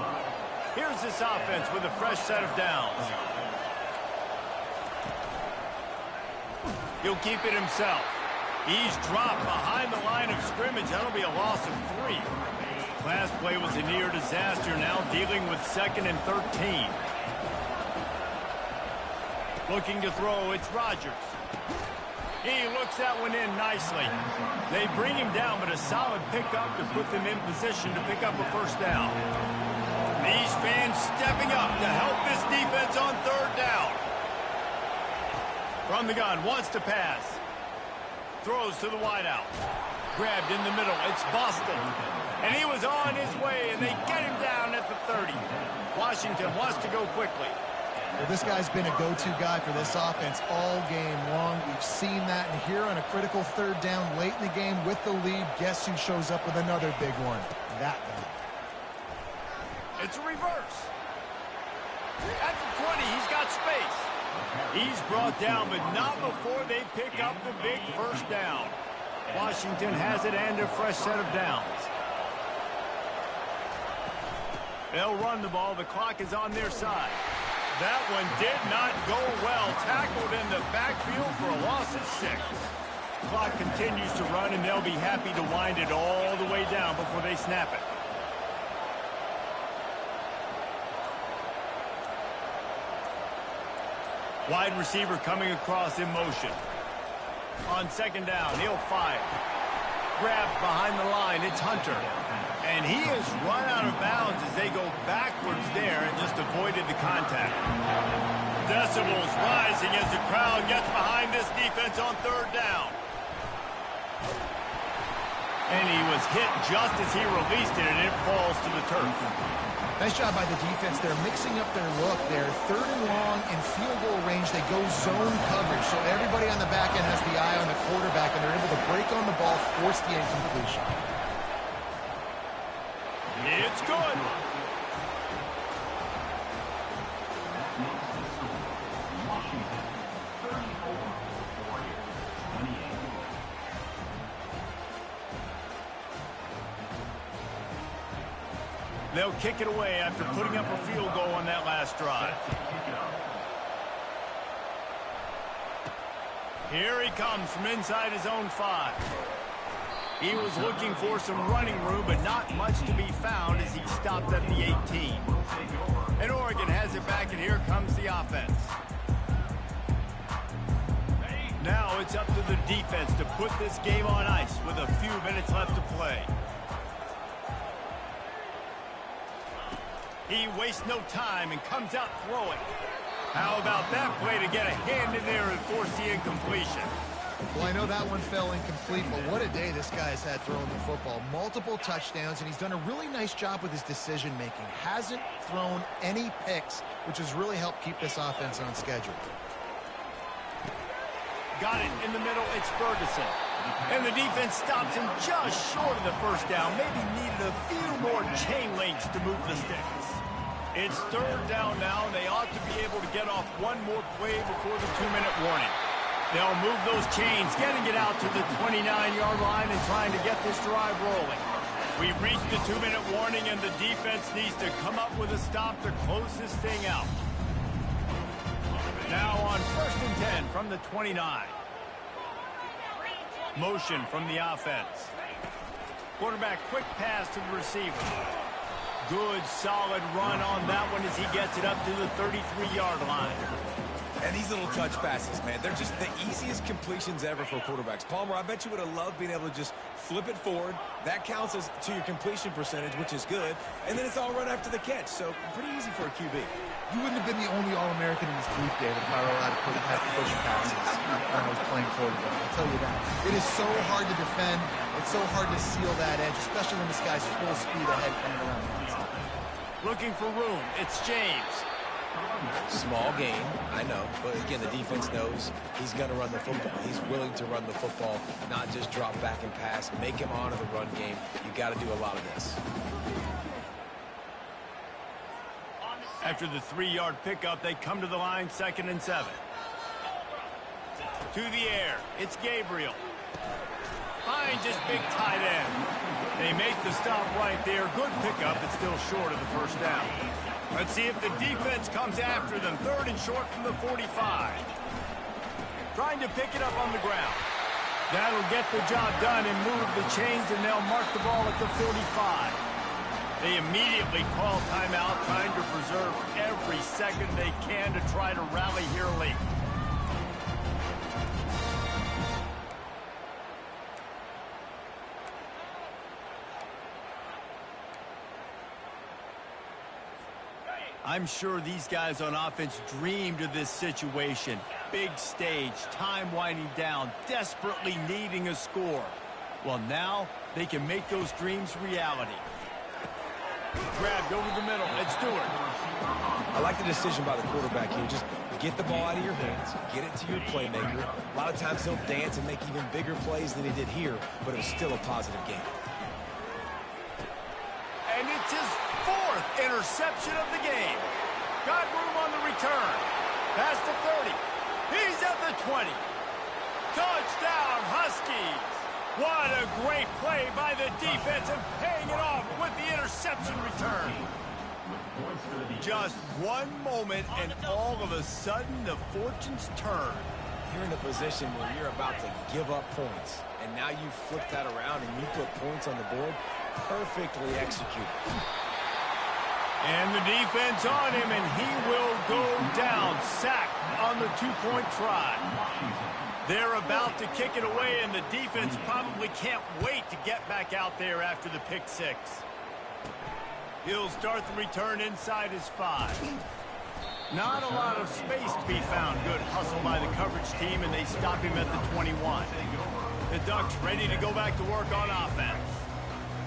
Here's this offense with a fresh set of downs. He'll keep it himself. He's dropped behind the line of scrimmage. That'll be a loss of 3. Last play was a near disaster, now dealing with 2nd and 13. Looking to throw, it's Rodgers. He looks that one in nicely. They bring him down, but a solid pickup to put them in position to pick up a first down. These fans stepping up to help this defense on third down. From the gun, wants to pass. Throws to the wideout. Grabbed in the middle, it's Boston. And he was on his way, and they get him down at the 30. Washington wants to go quickly. Well, this guy's been a go-to guy for this offense all game long. We've seen that, and here on a critical third down late in the game with the lead, guess who shows up with another big one? That guy. It's a reverse. At the 20, he's got space. He's brought down, but not before they pick up the big first down. Washington has it and a fresh set of downs. They'll run the ball. The clock is on their side. That one did not go well. Tackled in the backfield for a loss of 6. Clock continues to run, and they'll be happy to wind it all the way down before they snap it. Wide receiver coming across in motion. On second down, he'll fire. Grabbed behind the line, it's Hunter. And he has run out of bounds as they go backwards there and just avoided the contact. Decibels rising as the crowd gets behind this defense on third down. And he was hit just as he released it, and it falls to the turf. Nice job by the defense. They're mixing up their look. They're third and long in field goal range. They go zone coverage. So everybody on the back end has the eye on the quarterback, and they're able to break on the ball, force the incompletion. It's good. They'll kick it away after putting up a field goal on that last drive. Here he comes from inside his own 5. He was looking for some running room, but not much to be found as he stopped at the 18. And Oregon has it back, and here comes the offense. Now it's up to the defense to put this game on ice with a few minutes left to play. He wastes no time and comes out throwing. How about that play to get a hand in there and force the incompletion? Well, I know that one fell incomplete, but what a day this guy's had throwing the football. Multiple touchdowns, and he's done a really nice job with his decision-making. Hasn't thrown any picks, which has really helped keep this offense on schedule. Got it in the middle, it's Ferguson. And the defense stops him just short of the first down. Maybe needed a few more chain links to move the sticks. It's third down now. They ought to be able to get off one more play before the 2-minute warning. They'll move those chains, getting it out to the 29-yard line and trying to get this drive rolling. We've reached the 2-minute warning, and the defense needs to come up with a stop to close this thing out. Now on 1st and 10 from the 29. Motion from the offense. Quarterback quick pass to the receiver. Good, solid run on that one as he gets it up to the 33-yard line. And these little touch passes, man, they're just the easiest completions ever for quarterbacks. Palmer, I bet you would have loved being able to just flip it forward. That counts as to your completion percentage, which is good. And then it's all run after the catch. So pretty easy for a QB. You wouldn't have been the only All-American in this group, David, if I were allowed to have to push passes when I was playing quarterback. I'll tell you that. It is so hard to defend. It's so hard to seal that edge, especially when this guy's full speed ahead coming around the outside. Looking for room. It's James. Small gain, I know. But again, the defense knows he's going to run the football. He's willing to run the football, not just drop back and pass. Make him honor the run game. You got to do a lot of this. After the 3-yard pickup, they come to the line, 2nd and 7. To the air. It's Gabriel. Finds his big tight end. They make the stop right there. Good pickup, but still short of the first down. Let's see if the defense comes after them. 3rd and short from the 45. Trying to pick it up on the ground. That'll get the job done and move the chains, and they'll mark the ball at the 45. They immediately call timeout, trying to preserve every second they can to try to rally here late. I'm sure these guys on offense dreamed of this situation. Big stage, time winding down, desperately needing a score. Well, now they can make those dreams reality. Grabbed over the middle. It's Stewart. I like the decision by the quarterback here. Just get the ball out of your hands, get it to your playmaker. A lot of times he'll dance and make even bigger plays than he did here, but it was still a positive game. And it's his 4th interception of the game. Got room on the return. Past the 30. He's at the 20. Touchdown, Huskies. What a great play by the defense and paying it off with the interception return. Just one moment and all of a sudden the fortunes turn. You're in a position where you're about to give up points, and now you flip that around and you put points on the board. Perfectly executed. And the defense on him, and he will go down. Sacked on the 2-point try. They're about to kick it away, and the defense probably can't wait to get back out there after the pick 6. He'll start the return inside his 5. Not a lot of space to be found. Good hustle by the coverage team, and they stop him at the 21. The Ducks ready to go back to work on offense.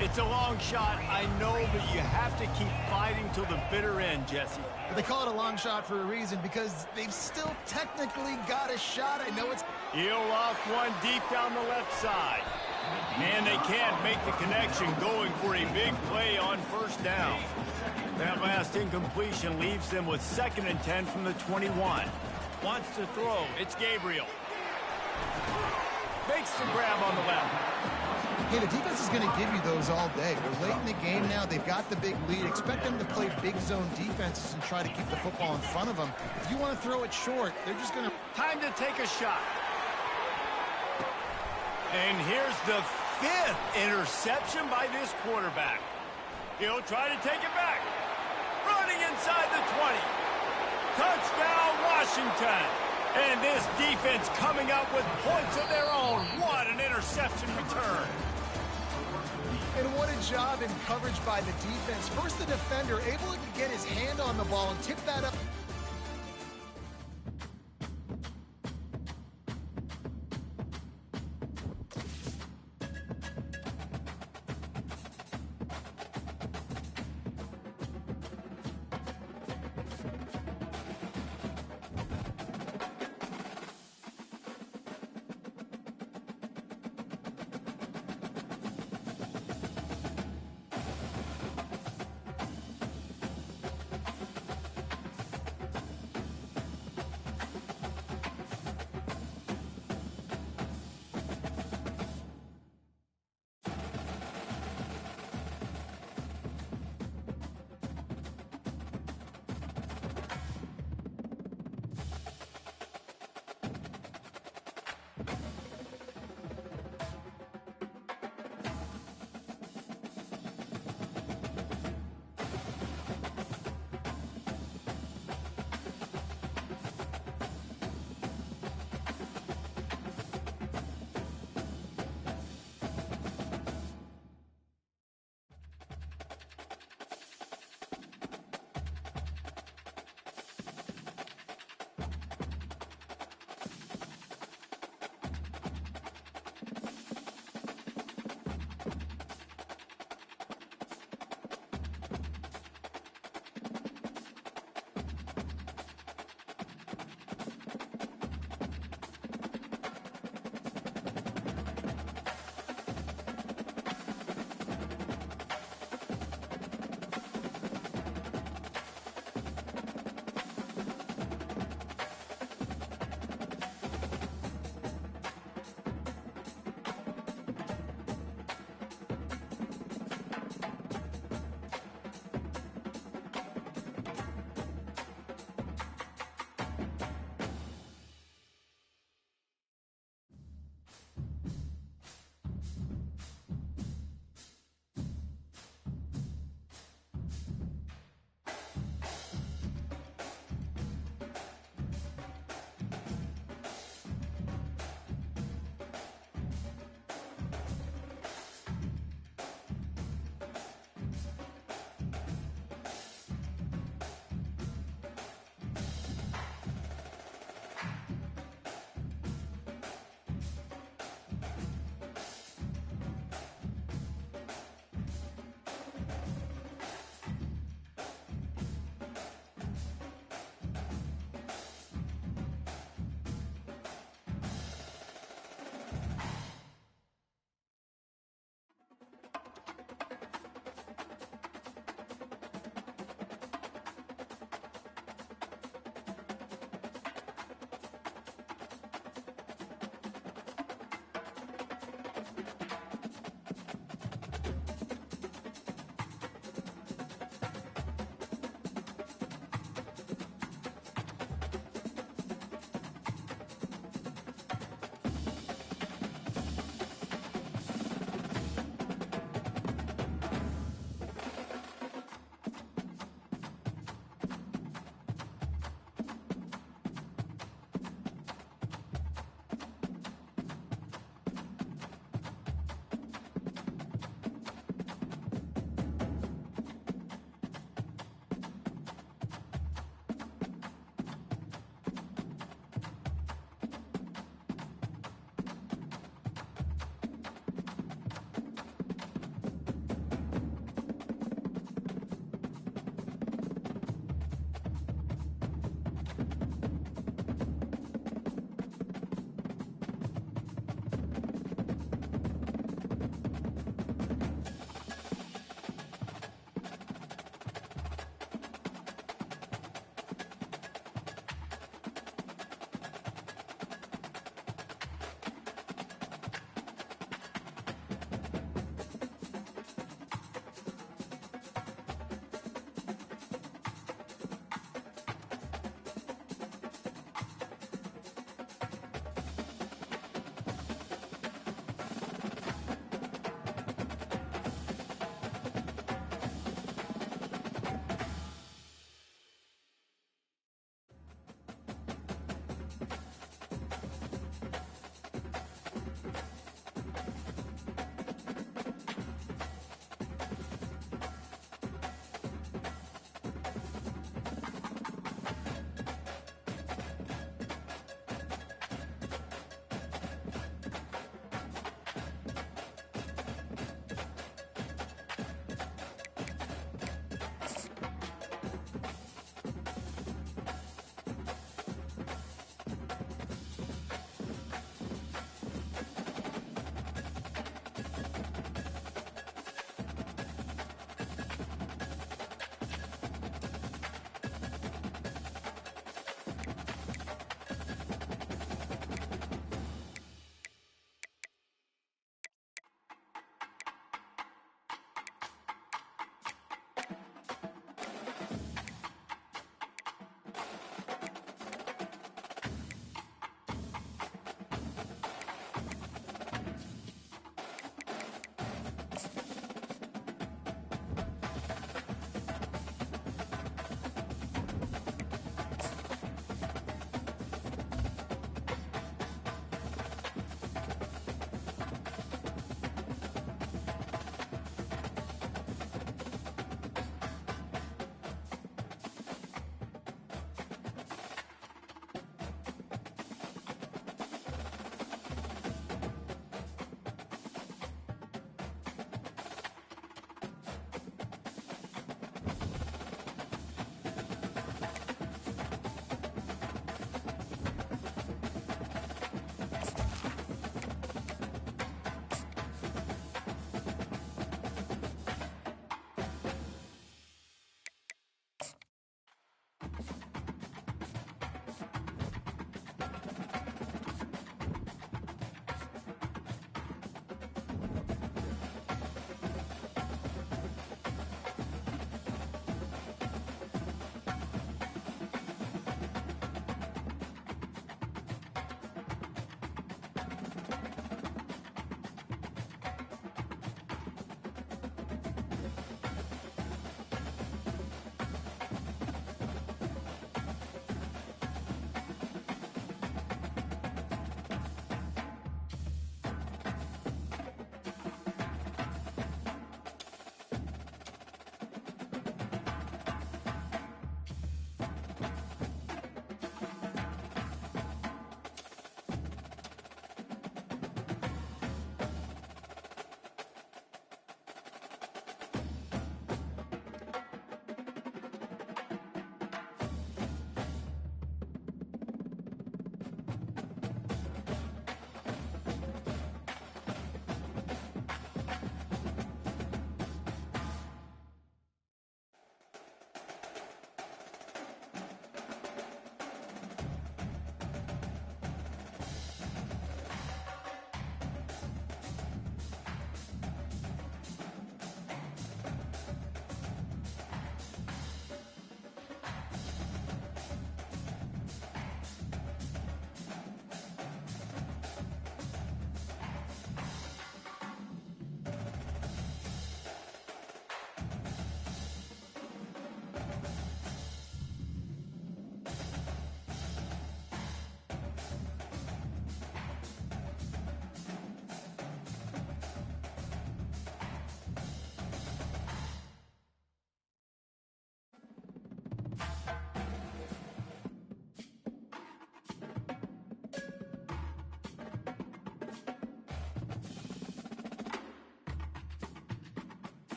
It's a long shot, I know, but you have to keep fighting till the bitter end, Jesse. They call it a long shot for a reason, because they've still technically got a shot. I know it's... He'll off one deep down the left side. And they can't make the connection, going for a big play on 1st down. That last incompletion leaves them with 2nd and 10 from the 21. Wants to throw. It's Gabriel. Makes the grab on the left. Hey, the defense is going to give you those all day. They're late in the game now. They've got the big lead. Expect them to play big zone defenses and try to keep the football in front of them. If you want to throw it short, they're just going to... Time to take a shot. And here's the 5th interception by this quarterback. He'll try to take it back. Running inside the 20. Touchdown, Washington. And this defense coming up with points of their own. What an interception return. And what a job in coverage by the defense. First, the defender able to get his hand on the ball and tip that up.